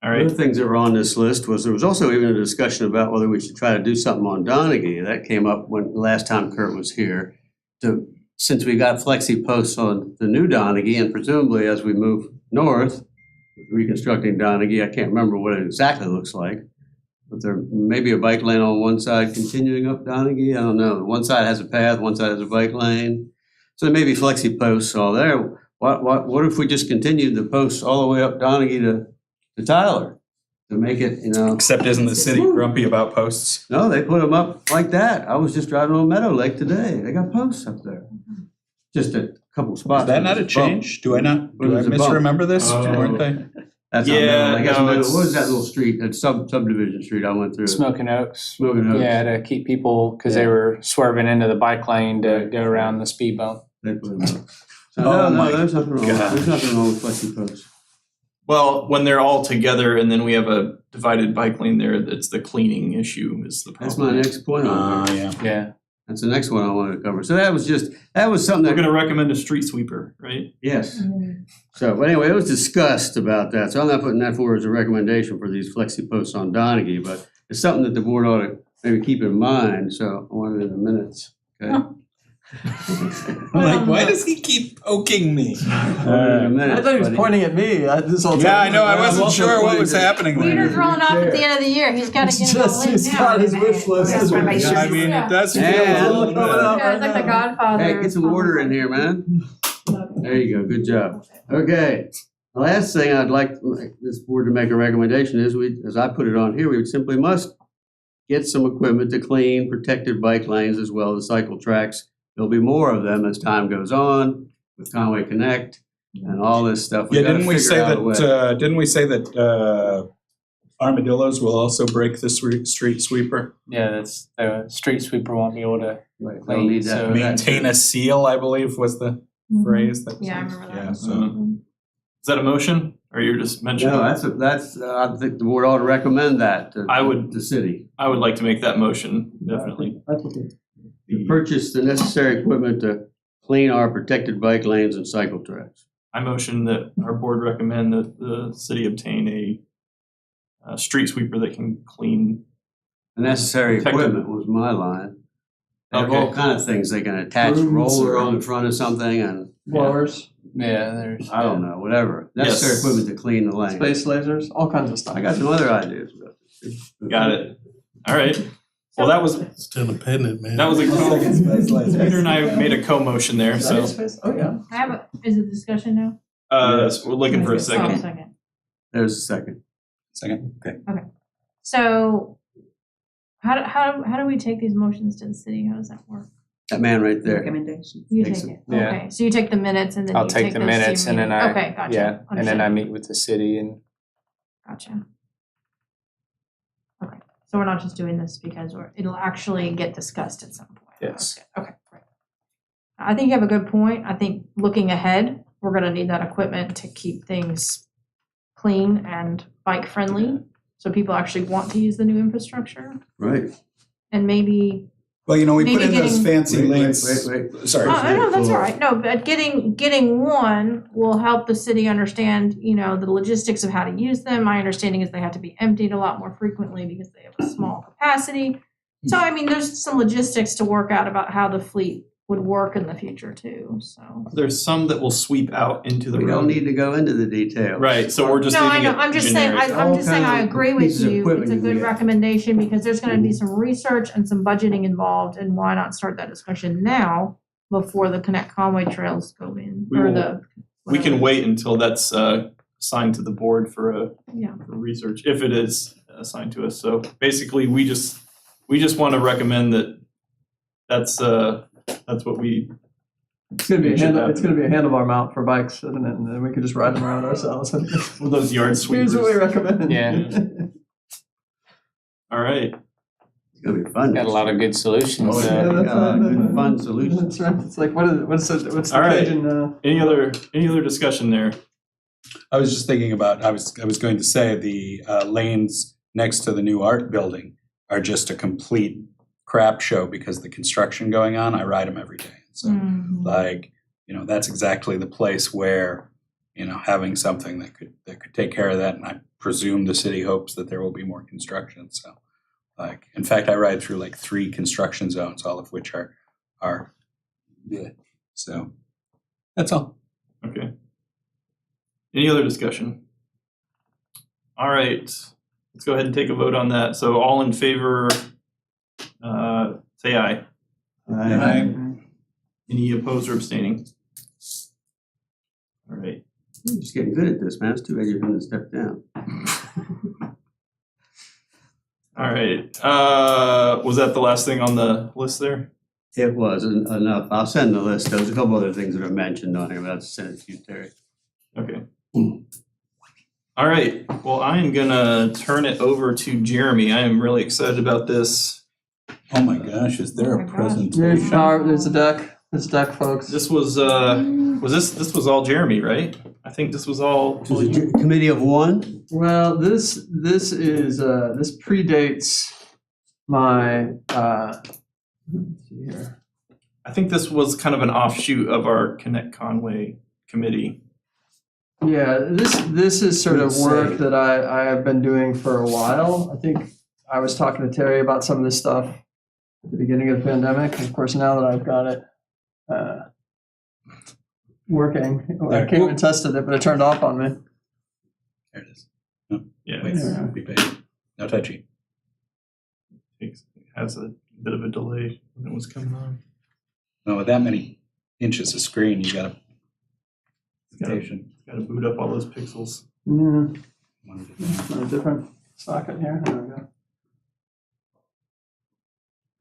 D: All
E: One
D: right.
E: of the things that were on this list was there was also even a discussion about whether we should try to do something on Donaghy. That came up when last time Kurt was here. Since we got flexi posts on the new Donaghy, and presumably as we move north, reconstructing Donaghy, I can't remember what it exactly looks like. But there may be a bike lane on one side continuing up Donaghy. I don't know. One side has a path, one side has a bike lane. So there may be flexi posts all there. What if we just continued the posts all the way up Donaghy to Tyler? to make it,
A: Except isn't the city grumpy about posts?
E: no, they put them up like that. I was just driving on Meadow Lake today. They got posts up there. Just a couple spots.
A: Is that not a
E: There's bump.
A: change? Do I
E: There's a bump.
A: misremember this?
D: Oh.
A: Weren't they?
E: That's not
D: Yeah,
E: Meadow Lake. That's
D: no,
E: Meadow-
D: it's-
E: What was that little street, that subdivision street I went through?
F: Smoking Oaks.
E: Smoking Oaks.
F: Yeah, to keep people, because they were swerving into the bike lane to go around the speed bump.
E: They put 'em up. So,
A: Oh my
E: there's nothing wrong.
A: gosh.
E: There's nothing wrong with flexi posts.
D: Well, when they're all together and then we have a divided bike lane there, it's the cleaning issue is the problem.
E: That's my next point on it.
A: Yeah.
F: Yeah.
E: That's the next one I wanted to cover. So that was something
D: We're
E: that,
D: gonna recommend a street sweeper, right?
E: yes. So, but anyway, it was discussed about that. So I'm not putting that forward as a recommendation for these flexi posts on Donaghy, but it's something that the board ought to maybe keep in mind. So I want it in the minutes. Okay.
A: Like, why does he keep poking me?
E: I want it in the
C: I
E: minutes,
C: thought he was
E: buddy.
C: pointing at me this whole time.
A: Yeah, I know. I
E: I'm
A: wasn't
E: also
A: sure what
E: pointing
A: was
E: to-
A: happening
G: Peter's
A: there.
G: rolling off at the end of the year, he's gotta get it all in
C: He's
G: now.
C: got his wish list.
B: That's why my shirt
A: I mean, it does feel
E: Yeah.
A: a little bit.
G: Yeah, it's like the Godfather.
E: Hey, get some order in here, man. There you go. Good job. Okay. The last thing I'd like this board to make a recommendation is as I put it on here, we simply must get some equipment to clean protected bike lanes as well as cycle tracks. There'll be more of them as time goes on with Conway Connect and all this stuff.
A: Yeah,
E: gotta
A: didn't we
E: figure
A: say
E: out a way.
A: that, armadillos will also break the street sweeper?
F: Yeah, that's, the street sweeper won't be able to,
E: Right, they'll need that
F: So
E: for that
A: Maintain
E: too.
A: a seal, I believe, was the phrase that was.
G: Yeah, I remember that.
A: Yeah, so.
D: Is that a motion or you're just mentioning?
E: No, I think the board ought to recommend that to
D: I would-
E: the city.
D: I would like to make that motion, definitely.
E: To purchase the necessary equipment to clean our protected bike lanes and cycle tracks.
D: I motion that our board recommend that the city obtain a street sweeper that can clean.
E: The necessary
D: Protected.
E: equipment was my line. They have all
D: Okay.
E: kind of things. They can attach a
C: Brooms
E: roller
C: or-
E: on the front of something and,
C: Blowers,
F: yeah, there's.
E: I don't know, whatever. Necessary
D: Yes.
E: equipment to clean the lane.
C: space lasers, all kinds of stuff.
E: I got some other ideas about this.
D: Got it. All right. Well, that was
H: Still a pendant, man.
D: a Peter and I made a co-motion there,
C: Is that
D: so
C: space? Oh, yeah.
G: I have is it discussion now?
D: so we're looking for a
G: Oh,
D: second.
G: second.
E: There's a second.
A: Second, okay.
G: So, how do we take these motions to the city? How does that work?
E: That man right there.
B: Recommendation.
G: You
E: Takes
G: take
E: it.
G: it,
F: Yeah.
G: okay, so you take the minutes and then
F: I'll
G: you
F: take
G: take
F: the
G: those to your
F: minutes and then
G: meeting.
F: I,
G: Okay, gotcha.
F: yeah, and then I
G: Understood.
F: meet with the city and,
G: Gotcha. Okay, so we're not just doing this because it'll actually get discussed at some point.
F: Yes.
G: Okay, great. I think you have a good point. I think looking ahead, we're gonna need that equipment to keep things clean and bike friendly. So people actually want to use the new infrastructure
E: Right.
G: and maybe,
A: Well, we put
G: Maybe
A: in those
G: getting-
A: fancy
E: Wait,
A: links.
E: wait.
A: Sorry.
G: oh, no, that's all right. No, but getting one will help the city understand, the logistics of how to use them. My understanding is they have to be emptied a lot more frequently because they have a small capacity. So, I mean, there's some logistics to work out about how the fleet would work in the future too, so.
D: There's some that will sweep out into the
E: We
D: road.
E: don't need to go into the details.
D: Right, so we're just
G: No, I
D: leaving
G: know,
D: it
G: I'm just saying,
D: generic.
G: I'm just saying I
E: All
G: agree
E: kinds of
G: with
E: pieces of
G: you,
E: equipment
G: it's a
E: you
G: good
E: can get.
G: recommendation, because there's gonna be some research and some budgeting involved, and why not start that discussion now before the Connect Conway trails go in,
D: We
G: or
D: will-
G: the.
D: We can
G: whatever.
D: wait until that's assigned to the board for
G: Yeah.
D: research, if it is assigned to us. So basically, we just want to recommend that that's what we.
C: It's gonna be
D: It should
C: it's
D: happen.
C: gonna be a handlebar mount for bikes, isn't it? And then we could just ride them around ourselves.
D: Well, those yard
C: Here's what we
D: sweepers.
C: recommend.
F: Yeah.
D: All right.
E: It's gonna be fun.
F: got a lot of good solutions.
E: Oh,
F: so-
E: yeah.
C: that's
E: Good fun solutions.
C: That's right. It's like, what's the
D: All right.
C: Cajun,
D: Any other discussion there?
A: I was just thinking about, I was going to say the lanes next to the new art building are just a complete crap show because of the construction going on. I ride them every day. So
G: Mhm.
A: that's exactly the place where, having something that could take care of that. And I presume the city hopes that there will be more construction. So in fact, I ride through 3 construction zones, all of which are good. So that's all.
D: Okay. Any other discussion? All right, let's go ahead and take a vote on that. So all in favor, say aye. Any opposed or abstaining? All right.
E: You're just getting good at this, man. It's too bad you're gonna step down.
D: All right, was that the last thing on the list there?
E: It wasn't enough. I'll send the list. There's a couple other things that are mentioned on here, but I'll send it to you, Terry.
D: Okay. All right, well, I am gonna turn it over to Jeremy. I am really excited about this.
A: Oh my gosh, is there
G: Oh my
A: a
G: gosh.
A: presentation?
C: There's a deck. There's a deck, folks.
D: This was this was all Jeremy, right? I think this was all.
E: Is it a committee of one?
C: Well, this is this predates my let's see here.
D: I think this was kind of an offshoot of our Connect Conway committee.
C: Yeah, this is sort of
A: Let's
C: work
A: say-
C: that I have been doing for a while. I think I was talking to Terry about some of this stuff at the beginning of the pandemic. Of course, now that I've got it working, I
A: There.
C: came and tested it, but it turned off on me.
A: There it is.
D: Yeah,
A: Wait,
C: Yeah.
A: be patient. No touchy.
D: it has a bit of a delay when it was coming on.
A: No, with that many inches of screen, you gotta be
D: Gotta-
A: patient.
D: Got to boot up all those pixels.
C: Yeah,
A: One at a time.
C: a different socket here. There we go.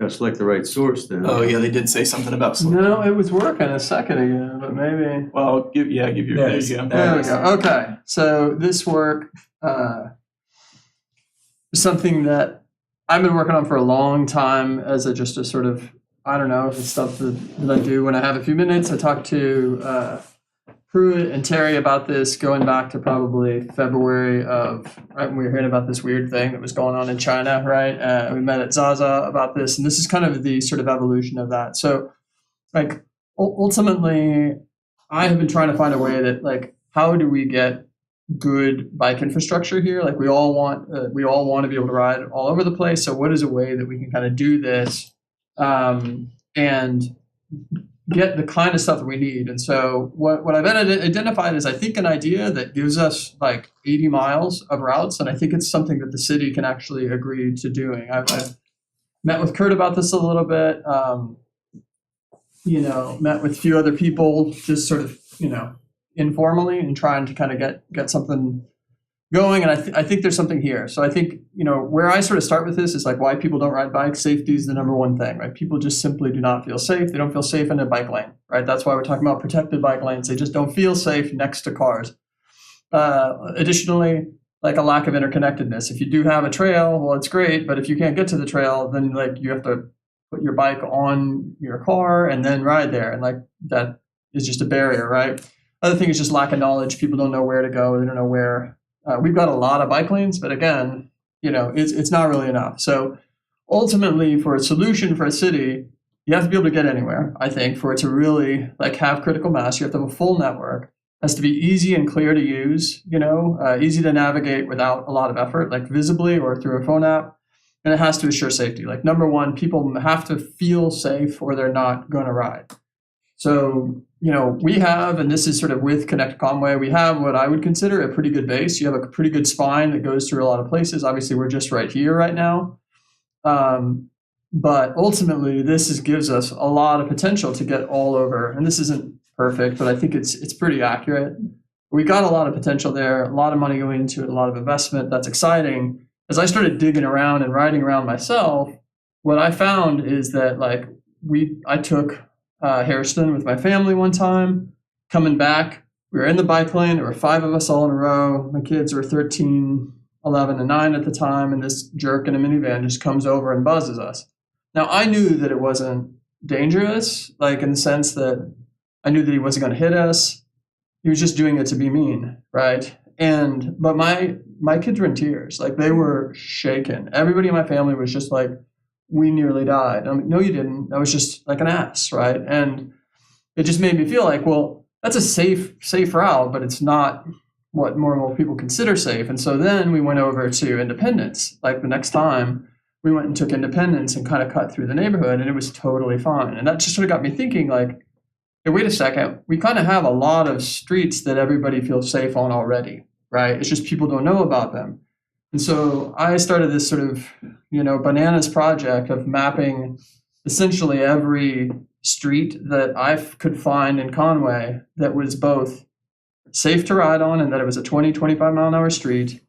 E: Gotta select the right source then.
D: Oh yeah, they did say something about.
C: No, it was working a second ago, but maybe.
D: Well, give your.
A: There
D: There
A: it is.
D: you go.
C: There we go. Okay, so this work is something that I've been working on for a long time as just a sort of, I don't know, it's stuff that I do when I have a few minutes. I talked to Pruitt and Terry about this going back to probably February of, right when we were hearing about this weird thing that was going on in China, right? We met at Zaza about this, and this is kind of the sort of evolution of that. So, like, ultimately, I have been trying to find a way that, like, how do we get good bike infrastructure here? Like, we all want to be able to ride all over the place. So, what is a way that we can kind of do this and get the kind of stuff that we need? And so, what I've identified is, I think, an idea that gives us like 80 miles of routes, and I think it's something that the city can actually agree to doing. I've met with Kurt about this a little bit. Met with a few other people, just sort of, informally, and trying to kind of get something going. And I think there's something here. So I think, where I sort of start with this is like why people don't ride bikes. Safety is the number one thing, right? People just simply do not feel safe. They don't feel safe in a bike lane, right? That's why we're talking about protected bike lanes. They just don't feel safe next to cars. Additionally, like a lack of interconnectedness. If you do have a trail, well, it's great. But if you can't get to the trail, then like you have to put your bike on your car and then ride there. And like that is just a barrier, right? Other thing is just lack of knowledge. People don't know where to go. They don't know where. We've got a lot of bike lanes, but again, it's not really enough. So ultimately, for a solution for a city, you have to be able to get anywhere. I think for it to really like have critical mass, you have to have a full network. It has to be easy and clear to use. Easy to navigate without a lot of effort, like visibly or through a phone app. And it has to assure safety. Like number one, people have to feel safe or they're not going to ride. So, we have, and this is sort of with Connect Conway, we have what I would consider a pretty good base. You have a pretty good spine that goes through a lot of places. Obviously, we're just right here right now. But ultimately, this gives us a lot of potential to get all over. And this isn't perfect, but I think it's pretty accurate. We got a lot of potential there, a lot of money going into it, a lot of investment. That's exciting. As I started digging around and riding around myself, what I found is that like I took Hairston with my family one time. Coming back, we were in the bike lane. There were 5 of us all in a row. My kids were 13, 11, and 9 at the time, and this jerk in a minivan just comes over and buzzes us. Now, I knew that it wasn't dangerous, like in the sense that I knew that he wasn't going to hit us. He was just doing it to be mean, right? But my kids were in tears. Like, they were shaken. Everybody in my family was just like, we nearly died. I'm like, no, you didn't. That was just like an ass, right? And it just made me feel like, well, that's a safe route, but it's not what more people consider safe. And so then we went over to Independence. Like the next time we went and took Independence and kind of cut through the neighborhood, and it was totally fine. And that just sort of got me thinking like, hey, wait a second. We kind of have a lot of streets that everybody feels safe on already, right? It's just people don't know about them. And so I started this sort of, bananas project of mapping essentially every street that I could find in Conway that was both safe to ride on and that it was a 20, 25 mile an hour street,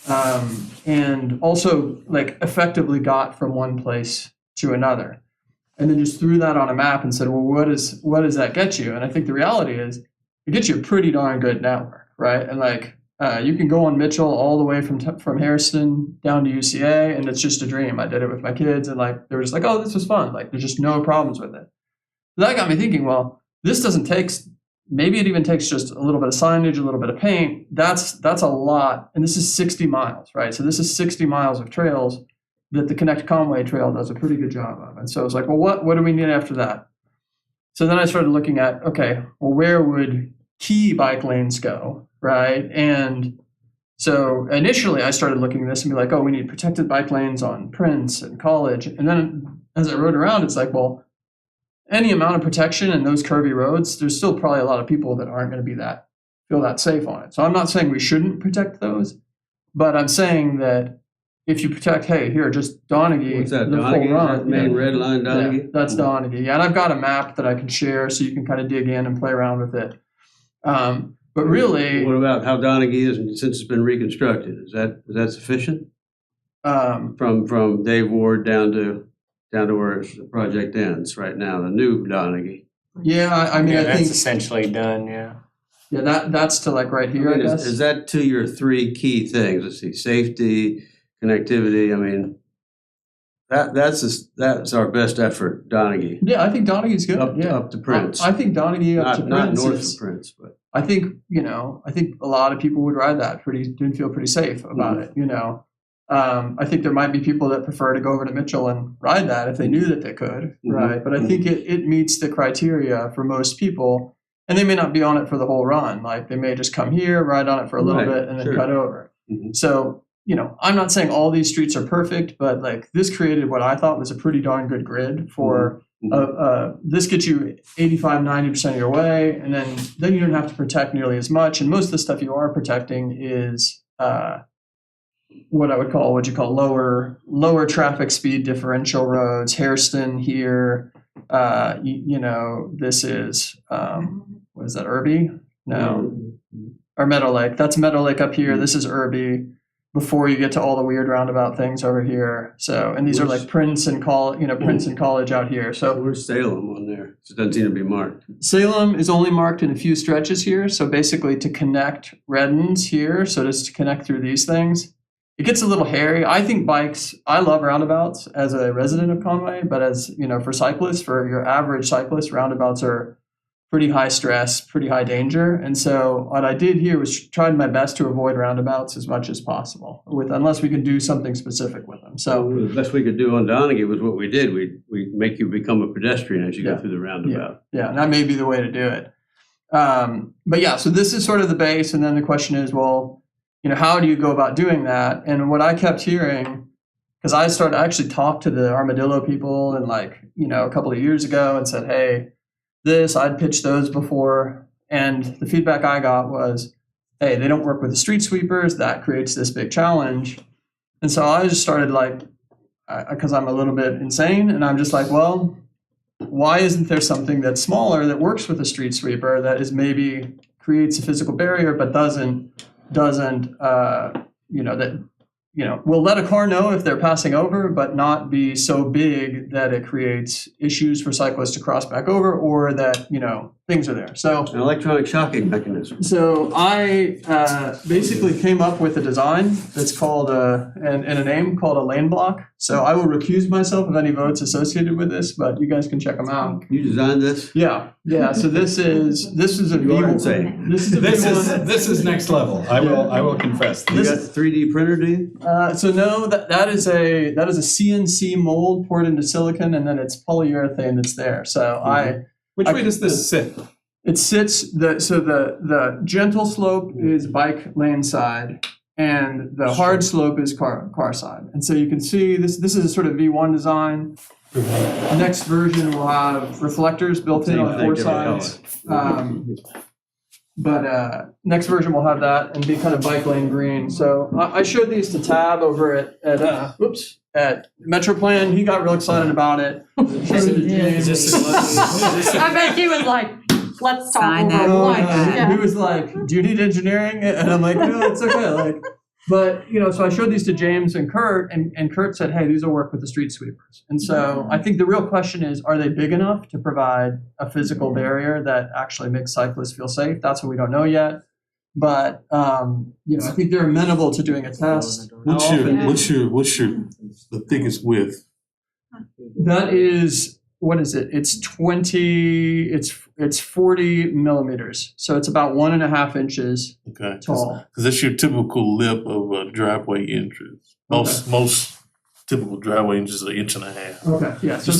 C: and also like effectively got from one place to another. And then just threw that on a map and said, well, what does that get you? And I think the reality is it gets you a pretty darn good network, right? And like you can go on Mitchell all the way from Harrison down to UCA, and it's just a dream. I did it with my kids, and like they were just like, oh, this was fun. Like there's just no problems with it. So that got me thinking, well, this doesn't take, maybe it even takes just a little bit of signage, a little bit of paint. That's a lot. And this is 60 miles, right? So this is 60 miles of trails that the Connect Conway Trail does a pretty good job of. And so I was like, well, what do we need after that? So then I started looking at, okay, well, where would key bike lanes go, right? And so initially I started looking at this and be like, oh, we need protected bike lanes on Prince and College. And then as I rode around, it's like, well, any amount of protection in those curvy roads, there's still probably a lot of people that aren't going to feel that safe on it. So I'm not saying we shouldn't protect those, but I'm saying that if you protect, hey, here, just Donaghy,
E: What's that,
C: the full
E: Donaghy? Is
C: run,
E: that the main
C: yeah.
E: red line,
C: Yeah,
E: Donaghy?
C: that's Donaghy. Yeah, and I've got a map that I can share so you can kind of dig in and play around with it. But really,
E: What about how Donaghy is since it's been reconstructed? Is that sufficient? From Dave Ward down to where the project ends right now, the new Donaghy.
C: yeah, I mean,
F: Yeah,
C: I
F: that's
C: think,
F: essentially done, yeah.
C: yeah, that's to like right here, I
E: Is
C: guess.
E: that to your three key things? Let's see, safety, connectivity. I mean, that's our best effort, Donaghy.
C: Yeah, I think Donaghy's good. Yeah.
E: Up to Prince.
C: I think Donaghy up to
E: Not
C: Prince
E: north
C: is,
E: of Prince, but
C: I think, I think a lot of people would ride that didn't feel pretty safe about it, I think there might be people that prefer to go over to Mitchell and ride that if they knew that they could, right? But I think it meets the criteria for most people, and they may not be on it for the whole run. Like they may just come here, ride on it for a little
E: Right,
C: bit, and then
E: sure.
C: cut over.
E: Mhm.
C: So, I'm not saying all these streets are perfect, but like this created what I thought was a pretty darn good grid for this gets you 85-90% of your way, and then you don't have to protect nearly as much. And most of the stuff you are protecting is what you call lower traffic speed differential roads. Hairston here, this is what is that, Irby? No, or Meadow Lake. That's Meadow Lake up here. This is Irby. Before you get to all the weird roundabout things over here. So, and these are like Prince and College out here. So
E: where's Salem on there? It doesn't seem to be marked.
C: Salem is only marked in a few stretches here. So basically to connect Redden's here, so just to connect through these things, it gets a little hairy. I think I love roundabouts as a resident of Conway, but as, for cyclists, for your average cyclist, roundabouts are pretty high stress, pretty high danger. And so what I did here was tried my best to avoid roundabouts as much as possible, unless we could do something specific with them. So
E: the best we could do on Donaghy was what we did. We make you become a pedestrian as you go through the roundabout.
C: Yeah, and that may be the way to do it. But yeah, so this is sort of the base, and then the question is, well, how do you go about doing that? And what I kept hearing, because I actually talked to the Armadillo people and a couple of years ago and said, hey, I'd pitched those before, and the feedback I got was, hey, they don't work with the street sweepers, that creates this big challenge. And so I just started because I'm a little bit insane, and I'm just like, well, why isn't there something that's smaller that works with a street sweeper that is maybe creates a physical barrier but doesn't will let a car know if they're passing over, but not be so big that it creates issues for cyclists to cross back over, or that, things are there. So
E: An electronic shocking mechanism.
C: So I basically came up with a design that's called and a name called a lane block. So I will recuse myself of any votes associated with this, but you guys can check them out.
E: You designed this?
C: Yeah. So this is a
E: You are
C: V1.
E: insane.
C: This is a V1.
A: This is next level. I will confess.
E: You got a 3D printer, do you?
C: So no, that is a CNC mold poured into silicon, and then it's polyurethane that's there. So
A: Which way does this sit?
C: It sits the gentle slope is bike lane side, and the hard slope is car side. And so you can see this is a sort of V1 design. Next version will have reflectors built in on four sides. But next version will have that and be kind of bike lane green. So I showed these to Tab over at Metroplan. He got real excited about it.
G: I bet he was like, let's talk
B: Sign
G: over
B: that.
G: lunch.
C: He
G: Yeah.
C: was like, "Do you need engineering?" And I'm like, "No, it's okay." But, so I showed these to James and Kurt, and Kurt said, hey, these will work with the street sweepers. And so I think the real question is, are they big enough to provide a physical barrier that actually makes cyclists feel safe? That's what we don't know yet. But, I think they're amenable to doing a test.
H: What's the thickest width?
C: That is, what is it? It's 40 millimeters. So it's about 1.5 inches
H: Okay.
C: tall.
H: Because that's your typical lip of a driveway entrance. Most typical driveway entrance are 1.5 inches.
C: Okay, yeah. So
H: Just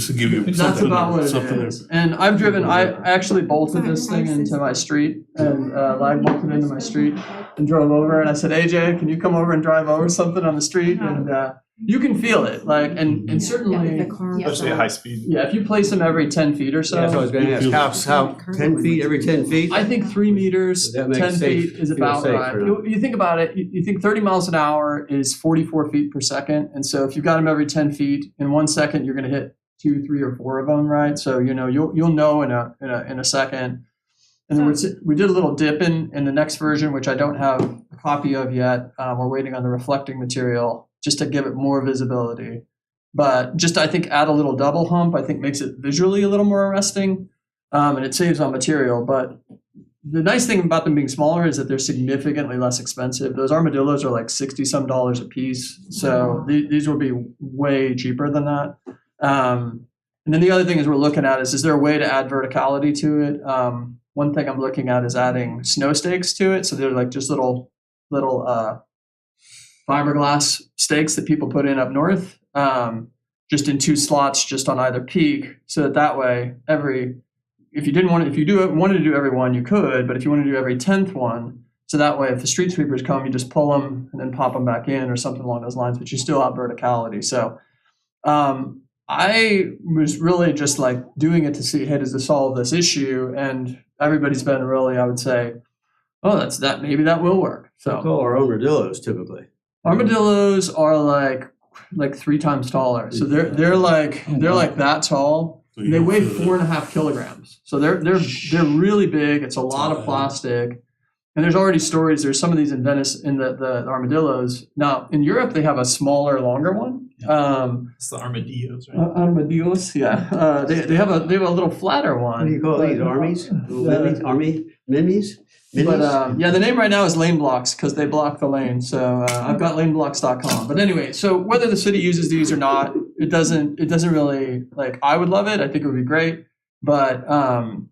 H: to give you
C: that's
H: something.
C: about what
H: something
C: it is. And I actually bolted this thing into my street and lag bolted into my street and drove over. And I said, AJ, can you come over and drive over something on the street? And you can feel it, and certainly,
D: Especially at high speed.
C: yeah, if you place them every 10 feet or so.
E: That's what I was gonna ask, how, 10 feet, every 10 feet?
C: I think 3 meters,
E: That makes
C: 10
E: safe-
C: feet is
E: feel
C: about
E: safe
C: right.
E: or not.
C: You think about it, you think 30 miles an hour is 44 feet per second. And so if you've got them every 10 feet, in 1 second, you're going to hit 2, 3, or 4 of them, right? So, you'll know in a second. And then we did a little dip in the next version, which I don't have a copy of yet. We're waiting on the reflecting material just to give it more visibility. But just, I think, add a little double hump, I think makes it visually a little more arresting, and it saves on material. But the nice thing about them being smaller is that they're significantly less expensive. Those armadillos are like $60-some a piece. So these will be way cheaper than that. And then the other thing is we're looking at is there a way to add verticality to it? One thing I'm looking at is adding snow stakes to it. So they're like just little fiberglass stakes that people put in up north, just in 2 slots, just on either peak, so that way if you wanted to do every one, you could, but if you want to do every 10th one, so that way if the street sweepers come, you just pull them and then pop them back in or something along those lines, but you still have verticality. So I was really just like doing it to see, hey, does this solve this issue? And everybody's been really, I would say, oh, maybe that will work. So
E: How tall are armadillos typically?
C: armadillos are like 3 times taller. So they're like that tall.
H: So you
C: They
H: don't
C: weigh
H: feel that.
C: 4.5 kilograms. So they're really big. It's a lot of plastic. And there's already stories. There's some of these in Venice in the armadillos. Now in Europe they have a smaller, longer one.
D: It's the armadillos, right?
C: Armadillos, yeah. They have a little flatter one.
E: What do you call these, armies? Mimis?
C: But yeah, the name right now is lane blocks because they block the lane. So I've got laneblocks.com. But anyway, so whether the city uses these or not, it doesn't really, like, I would love it. I think it would be great. But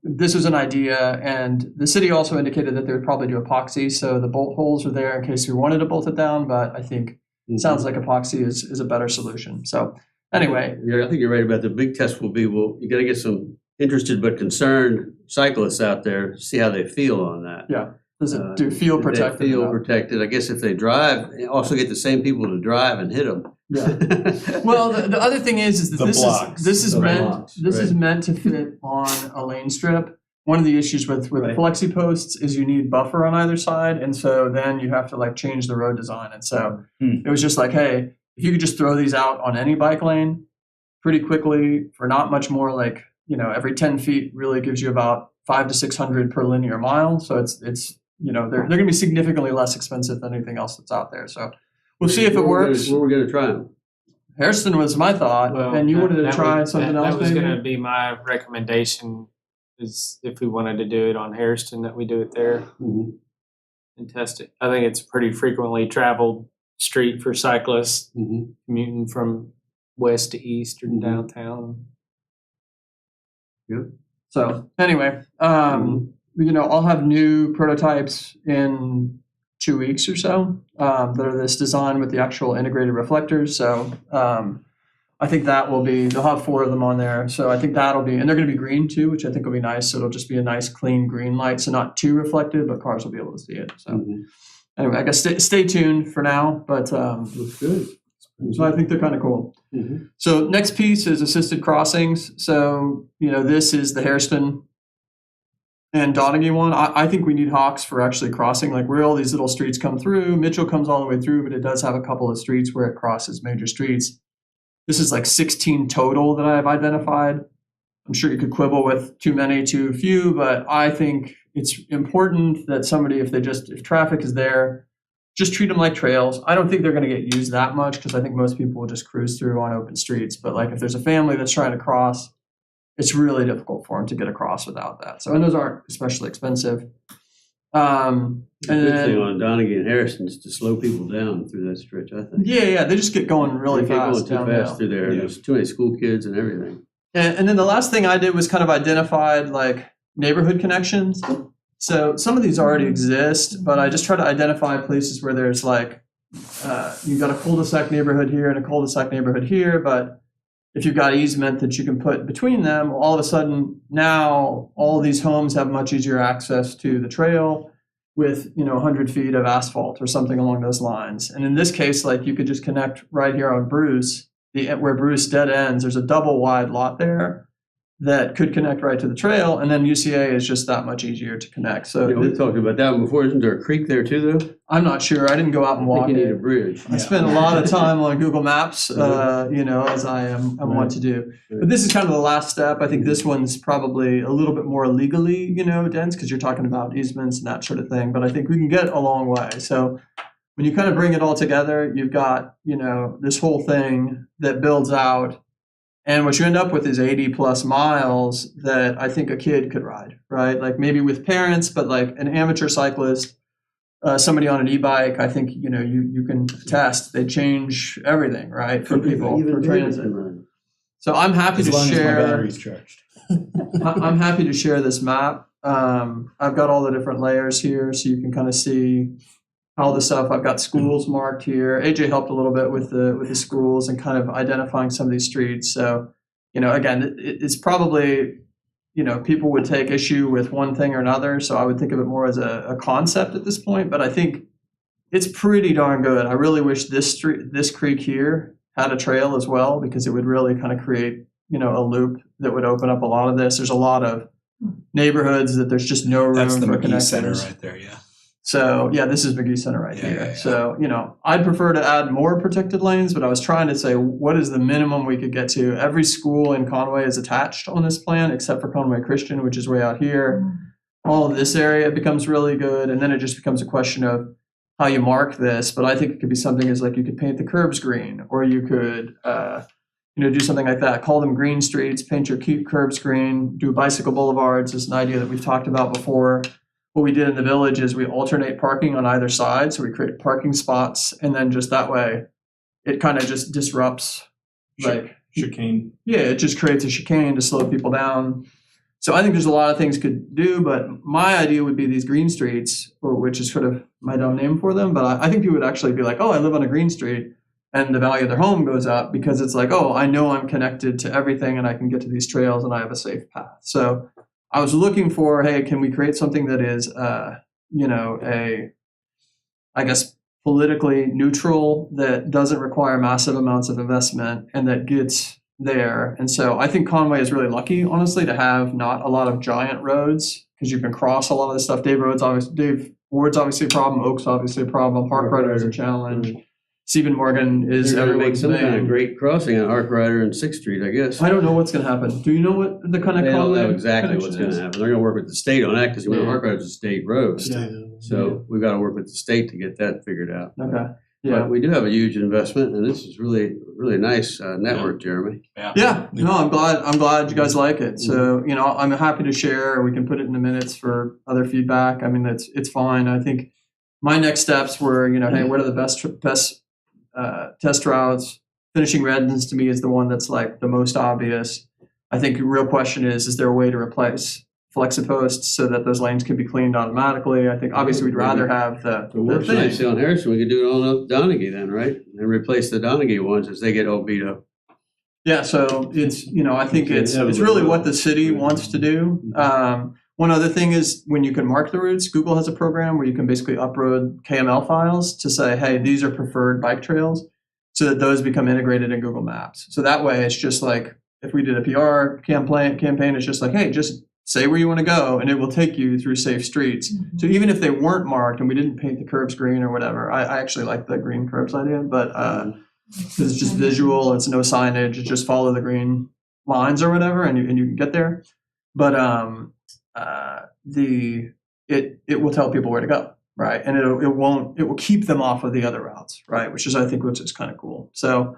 C: this was an idea, and the city also indicated that they would probably do epoxy. So the bolt holes are there in case we wanted to bolt it down. But I think it sounds like epoxy is a better solution. So anyway.
E: Yeah, I think you're right about the big test will be, you gotta get some interested but concerned cyclists out there, see how they feel on that.
C: Yeah. Does it do feel
E: If they
C: protected?
E: Feel
C: enough?
E: protected. I guess if they drive, also get the same people to drive and hit them.
C: Yeah. Well, the other thing is that
H: The blocks.
C: this is
E: The
C: meant
E: blocks,
C: is
E: right.
C: meant to fit on a lane strip. One of the issues with
E: Right.
C: flexi posts is you need buffer on either side, and so then you have to like change the road design. And so it was just like, hey, if you could just throw these out on any bike lane pretty quickly for not much more, like, every 10 feet really gives you about 500 to 600 per linear mile. So it's they're going to be significantly less expensive than anything else that's out there. So we'll see if it works.
E: Where we're gonna try them.
C: Hairston was my thought, and you wanted to try something else,
F: That was
C: maybe?
F: gonna be my recommendation, is if we wanted to do it on Hairston, that we do it there
E: Mhm.
F: and test it. I think it's a pretty frequently traveled street for cyclists
E: Mhm.
F: commuting from west to east or
C: Mm-hmm.
F: downtown.
C: So anyway, I'll have new prototypes in 2 weeks or so that are this design with the actual integrated reflectors. So I think that will be, they'll have 4 of them on there. So I think that'll be, and they're going to be green too, which I think will be nice. So it'll just be a nice clean green light. So not too reflective, but cars will be able to see it. So
E: Mhm.
C: anyway, I guess stay tuned for now, but
E: Looks good.
C: so I think they're kind of cool.
E: Mhm.
C: So next piece is assisted crossings. So, this is the Hairston and Donaghy one. I think we need Hawks for actually crossing, like where all these little streets come through. Mitchell comes all the way through, but it does have a couple of streets where it crosses major streets. This is like 16 total that I've identified. I'm sure you could quibble with too many, too few, but I think it's important that somebody, if traffic is there, just treat them like trails. I don't think they're going to get used that much because I think most people will just cruise through on open streets. But like if there's a family that's trying to cross, it's really difficult for them to get across without that. So, and those aren't especially expensive. And
E: The good thing
C: then,
E: on Donaghy and Harrison is to slow people down through that stretch, I think.
C: yeah, they just get going really
E: They get
C: fast
E: going too
C: downhill.
E: fast through there.
A: Yeah.
E: There's too many school kids and everything.
C: And then the last thing I did was kind of identified like neighborhood connections. So some of these already exist, but I just try to identify places where there's like, you've got a cul-de-sac neighborhood here and a cul-de-sac neighborhood here, but if you've got easement that you can put between them, all of a sudden now all these homes have much easier access to the trail with 100 feet of asphalt or something along those lines. And in this case, like you could just connect right here on Bruce, where Bruce dead ends. There's a double wide lot there that could connect right to the trail, and then UCA is just that much easier to connect. So
E: Yeah, we've talked about that one before. Isn't there a creek there too, though?
C: I'm not sure. I didn't go out and
E: I
C: walk
E: think you need a
C: it.
E: bridge.
C: I spent a lot of time on Google Maps, as I want to do. But this is kind of the last step. I think this one's probably a little bit more legally, dense because you're talking about easements and that sort of thing. But I think we can get a long way. So when you kind of bring it all together, you've got, this whole thing that builds out. And what you end up with is 80 plus miles that I think a kid could ride, right? Like maybe with parents, but like an amateur cyclist, somebody on an e-bike, I think, you can test. They change everything, right? For people,
E: Even
C: for
E: David
C: transit.
E: can ride.
C: So I'm happy
A: As
C: to
A: long as my
C: share.
A: battery's charged.
C: I'm happy to share this map. I've got all the different layers here so you can kind of see all the stuff. I've got schools marked here. AJ helped a little bit with the schools and kind of identifying some of these streets. So, again, it's probably, people would take issue with one thing or another. So I would think of it more as a concept at this point, but I think it's pretty darn good. I really wish this creek here had a trail as well, because it would really kind of create, a loop that would open up a lot of this. There's a lot of neighborhoods that there's just no room
A: That's the
C: for
A: McGee Center
C: connectors.
A: right there, yeah.
C: So yeah, this is McGee Center right
A: Yeah,
C: here.
A: yeah.
C: So, I'd prefer to add more protected lanes, but I was trying to say, what is the minimum we could get to? Every school in Conway is attached on this plan, except for Conway Christian, which is way out here. All of this area becomes really good. And then it just becomes a question of how you mark this. But I think it could be something as like you could paint the curbs green, or you could, do something like that. Call them green streets, paint your curbs green, do bicycle boulevards is an idea that we've talked about before. What we did in the village is we alternate parking on either side. So we create parking spots, and then just that way, it kind of just disrupts, like,
D: Chicane.
C: yeah, it just creates a chicane to slow people down. So I think there's a lot of things could do, but my idea would be these green streets, which is sort of my dumb name for them. But I think people would actually be like, oh, I live on a green street, and the value of their home goes up because it's like, oh, I know I'm connected to everything and I can get to these trails and I have a safe path. So I was looking for, hey, can we create something that is, politically neutral, that doesn't require massive amounts of investment, and that gets there. And so I think Conway is really lucky, honestly, to have not a lot of giant roads, because you can cross a lot of this stuff. Dave Ward's obviously a problem. Oak's obviously a problem. Park Rider is a challenge. Stephen Morgan is
E: They're gonna make
C: everyone's
E: some kind of
C: name.
E: great crossing on Arc Rider and Sixth Street, I guess.
C: I don't know what's going to happen. Do you know what the kind of
E: They don't
C: Conway
E: know exactly what's
C: connection
E: gonna
C: is?
E: happen. They're gonna work with the state on that, because
C: Yeah.
E: Arc Rider's a state road.
H: Yeah.
E: So we've gotta work with the state to get that figured out.
C: Okay. Yeah.
E: But we do have a huge investment, and this is really, really nice network, Jeremy.
C: Yeah, no, I'm glad you guys like it. So, I'm happy to share. We can put it in the minutes for other feedback. I mean, it's fine. I think my next steps were, hey, what are the best test routes? Finishing Redlands to me is the one that's like the most obvious. I think the real question is there a way to replace Flexipost so that those lanes can be cleaned automatically? I think obviously we'd rather have the
E: It works
C: thing.
E: nicely on Harrison. We could do it on Donaghy then, right? And replace the Donaghy ones as they get all beat up.
C: Yeah, so it's, I think it's
E: Yeah,
C: really what the city wants to do. One other thing is when you can mark the routes, Google has a program where you can basically upload KML files to say, hey, these are preferred bike trails, so that those become integrated in Google Maps. So that way it's just like, if we did a PR campaign, it's just like, hey, just say where you want to go and it will take you through safe streets.
G: Mm-hmm.
C: So even if they weren't marked and we didn't paint the curbs green or whatever, I actually like the green curbs idea, but because it's just visual, it's no signage, it's just follow the green lines or whatever, and you can get there. But it will tell people where to go, right? And it will keep them off of the other routes, right? Which is kind of cool. So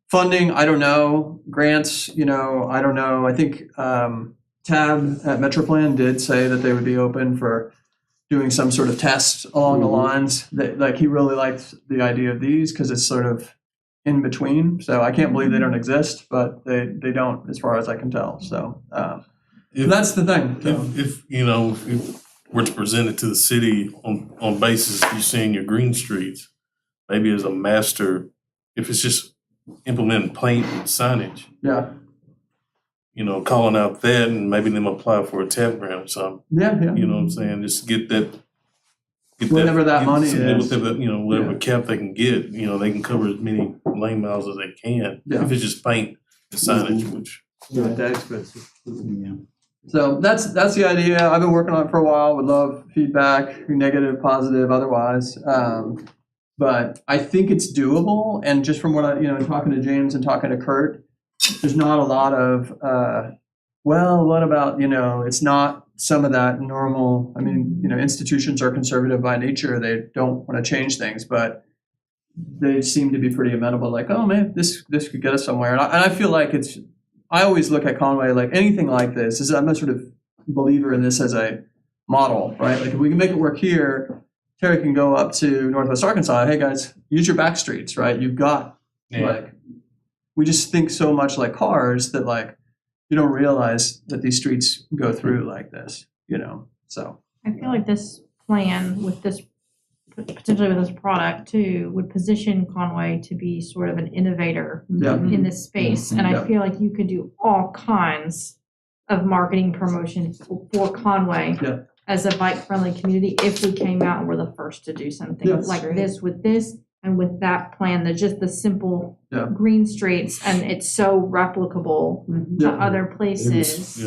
C: funding, I don't know. Grants, I don't know. I think Tab at Metroplan did say that they would be open for doing some sort of test along the lines that, like, he really liked the idea of these because it's sort of in between. So I can't believe they don't exist, but they don't, as far as I can tell. So that's the thing. So.
H: If we're to present it to the city on basis you seeing your green streets, maybe as a master, if it's just implementing paint and signage,
C: Yeah.
H: Calling out that and maybe them apply for a TAP grant or something.
C: Yeah.
H: You know what I'm saying? Just get
C: Whatever that money is.
H: Whatever cap they can get, they can cover as many lane miles as they can.
C: Yeah.
H: If it's just paint and signage, which.
E: Not that expensive.
A: Yeah.
C: So that's the idea. I've been working on it for a while. Would love feedback, negative, positive, otherwise. But I think it's doable. And just from what talking to James and talking to Kurt, there's not a lot of, what about, it's not some of that normal. I mean, institutions are conservative by nature. They don't want to change things, but they seem to be pretty amenable. Like, oh man, this could get us somewhere. And I feel like I always look at Conway like anything like this. I'm a sort of believer in this as a model, right? Like if we can make it work here, Terry can go up to Northwest Arkansas. Hey guys, use your back streets, right? You've got we just think so much like cars that like you don't realize that these streets go through like this, So
G: I feel like this plan with this, potentially with this product too, would position Conway to be sort of an innovator in this space. And I feel like you could do all kinds of marketing promotion for Conway as a bike-friendly community if we came out and were the first to do something like this with this and with that plan. There's just the simple green streets, and it's so replicable to other places.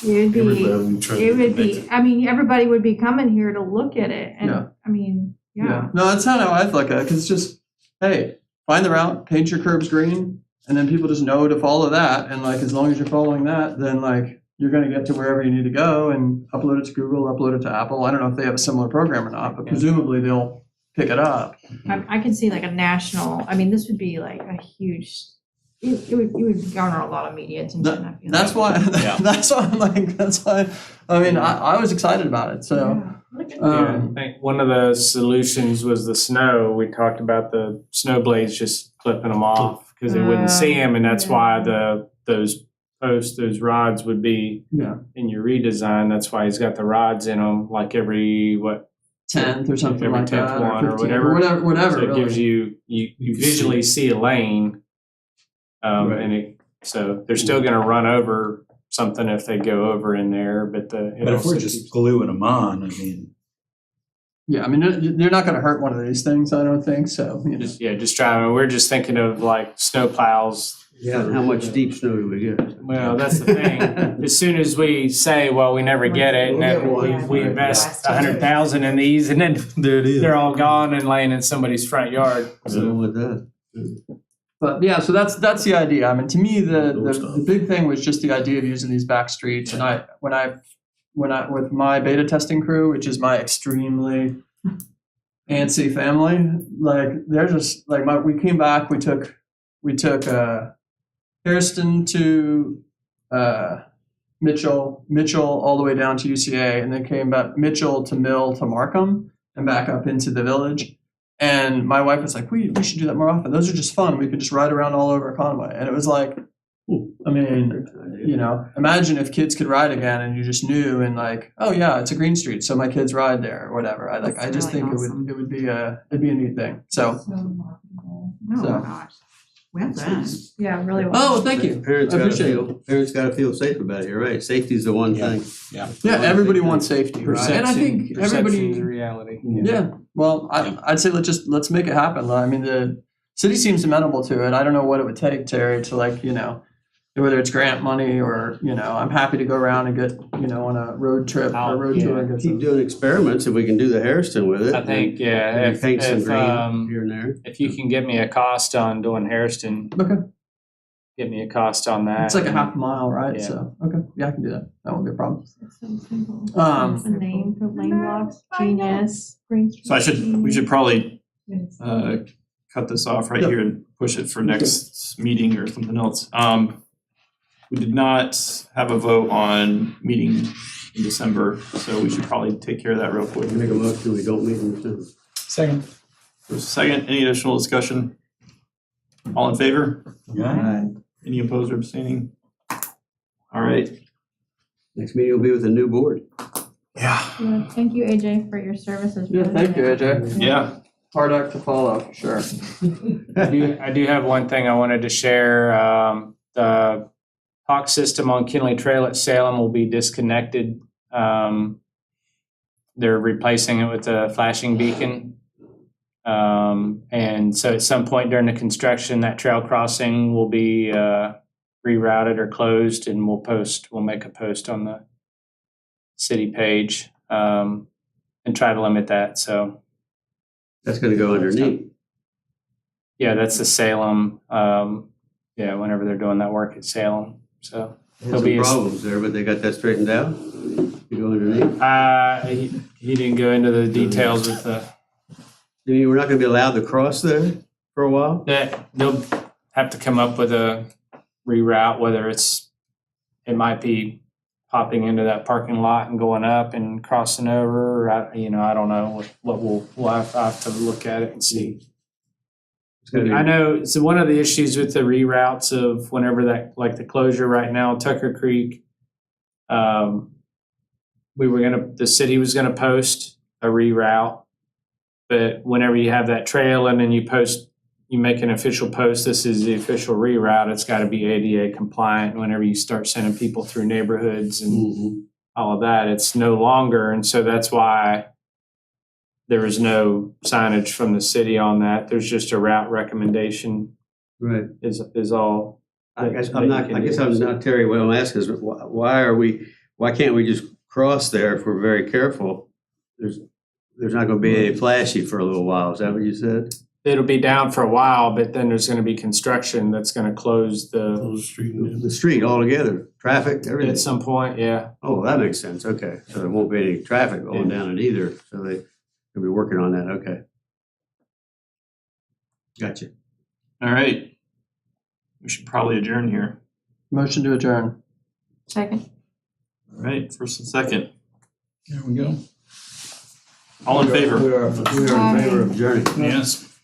G: It would be. I mean, everybody would be coming here to look at it, and I mean. Yeah.
C: No, that's not how I look at it. Because it's just, hey, find the route, paint your curbs green, and then people just know to follow that. And like, as long as you're following that, then like you're going to get to wherever you need to go and upload it to Google, upload it to Apple. I don't know if they have a similar program or not, but presumably they'll pick it up.
G: I can see like a national. I mean, this would be like a huge. It would garner a lot of media attention. I feel
C: that's why. That's why I'm like. That's why. I mean, I was excited about it. So.
F: I think one of the solutions was the snow. We talked about the snow blades just clipping them off because they wouldn't see them, and that's why those posts, those rods would be in your redesign. That's why he's got the rods in them, like every
C: 10th or something like that,
F: 10th one or
C: 15th, whatever.
F: So it gives you visually see a lane, and so they're still going to run over something if they go over in there, but
A: if we're just gluing them on, I mean.
C: Yeah, I mean, you're not going to hurt one of these things, I don't think so.
F: Just driving. We're just thinking of like snow plows.
E: Yeah, how much deep snow do we get?
F: Well, that's the thing. As soon as we say, well, we never get it, and then we invest $100,000 in these, and then they're all gone and laying in somebody's front yard.
E: So with that.
C: But yeah, so that's the idea. I mean, to me, the big thing was just the idea of using these back streets. And when I with my beta testing crew, which is my extremely antsy family, like they're just like we came back. We took Hairston to Mitchell all the way down to UCA, and then came back Mitchell to Mill to Markham and back up into the village. And my wife was like, we should do that more often. Those are just fun. We could just ride around all over Conway. And it was like, I mean, imagine if kids could ride again and you just knew and like, oh yeah, it's a green street, so my kids ride there or whatever. I just think awesome. It'd be a neat thing. So
B: gosh. Well done.
G: Yeah, really well.
C: Oh, thank you.
E: Parents gotta feel safe about it. You're right. Safety is the one thing.
A: Yeah,
C: everybody wants safety, right? And I think everybody
F: is reality.
C: Yeah. Well, I'd say let's make it happen. I mean, the city seems amenable to it. I don't know what it would take, Terry, to like, whether it's grant money or, I'm happy to go around and get, on a road trip or road tour. And
E: keep doing experiments if we can do the Hairston with it.
F: I think,
E: paint some green here and there.
F: If you can give me a cost on doing Hairston.
C: Okay.
F: get me a cost on that.
C: It's like a half a mile, right?
F: Yeah.
C: So, okay, yeah, I can do that. That won't be a problem.
G: It's so simple.
C: Um,
G: The name for lane blocks, Genius.
D: So we should probably cut this off right
C: Yep.
D: here and push it for next meeting or something else. We did not have a vote on meeting in December, so we should probably take care of that real quick.
E: Make a motion, we don't meet in December.
F: Second.
D: There's a second, any additional discussion? All in favor? Any opposed or abstaining? All right.
E: Next meeting will be with the new board.
D: Yeah.
G: Yeah, thank you, AJ, for your services.
C: Yeah, thank you, AJ.
D: Yeah.
C: Hard act to follow, for sure.
F: I do have one thing I wanted to share. The hawk system on Kinley Trail at Salem will be disconnected. They're replacing it with a flashing beacon. And so at some point during the construction, that trail crossing will be rerouted or closed, and we'll make a post on the city page and try to limit that. So
E: That's gonna go underneath.
F: yeah, that's the Salem. Whenever they're doing that work at Salem. So
E: Had
F: There'll be
E: some
F: a-
E: problems there, but they got that straightened out? You go underneath?
F: he didn't go into the details with the.
E: You were not gonna be allowed to cross there for a while?
F: That they'll have to come up with a reroute, whether it might be popping into that parking lot and going up and crossing over, or I don't know what we'll have to look at it and see.
E: It's gonna be-
F: I know, so one of the issues with the reroutes of whenever that, like the closure right now, Tucker Creek, the city was gonna post a reroute, but whenever you have that trail and then you make an official post, this is the official reroute, it's gotta be ADA compliant. Whenever you start sending people through neighborhoods and
E: Mhm.
F: all of that, it's no longer, and so that's why there is no signage from the city on that. There's just a route recommendation
E: Right.
F: is all.
E: I guess I'm not Terry, what I'm asking is, why can't we just cross there if we're very careful? There's not gonna be any flashy for a little while, is that what you said?
F: It'll be down for a while, but then there's gonna be construction that's gonna close
H: Close the street and
E: The street altogether, traffic, everything?
F: at some point, yeah.
E: Oh, that makes sense, okay. So there won't be any traffic going down it either, so they'll be working on that, okay. Gotcha.
D: All right. We should probably adjourn here.
C: Motion to adjourn.
G: Second.
D: All right, first and second.
H: There we go.
D: All in favor?
E: We are in favor of adjourning.
H: Yes.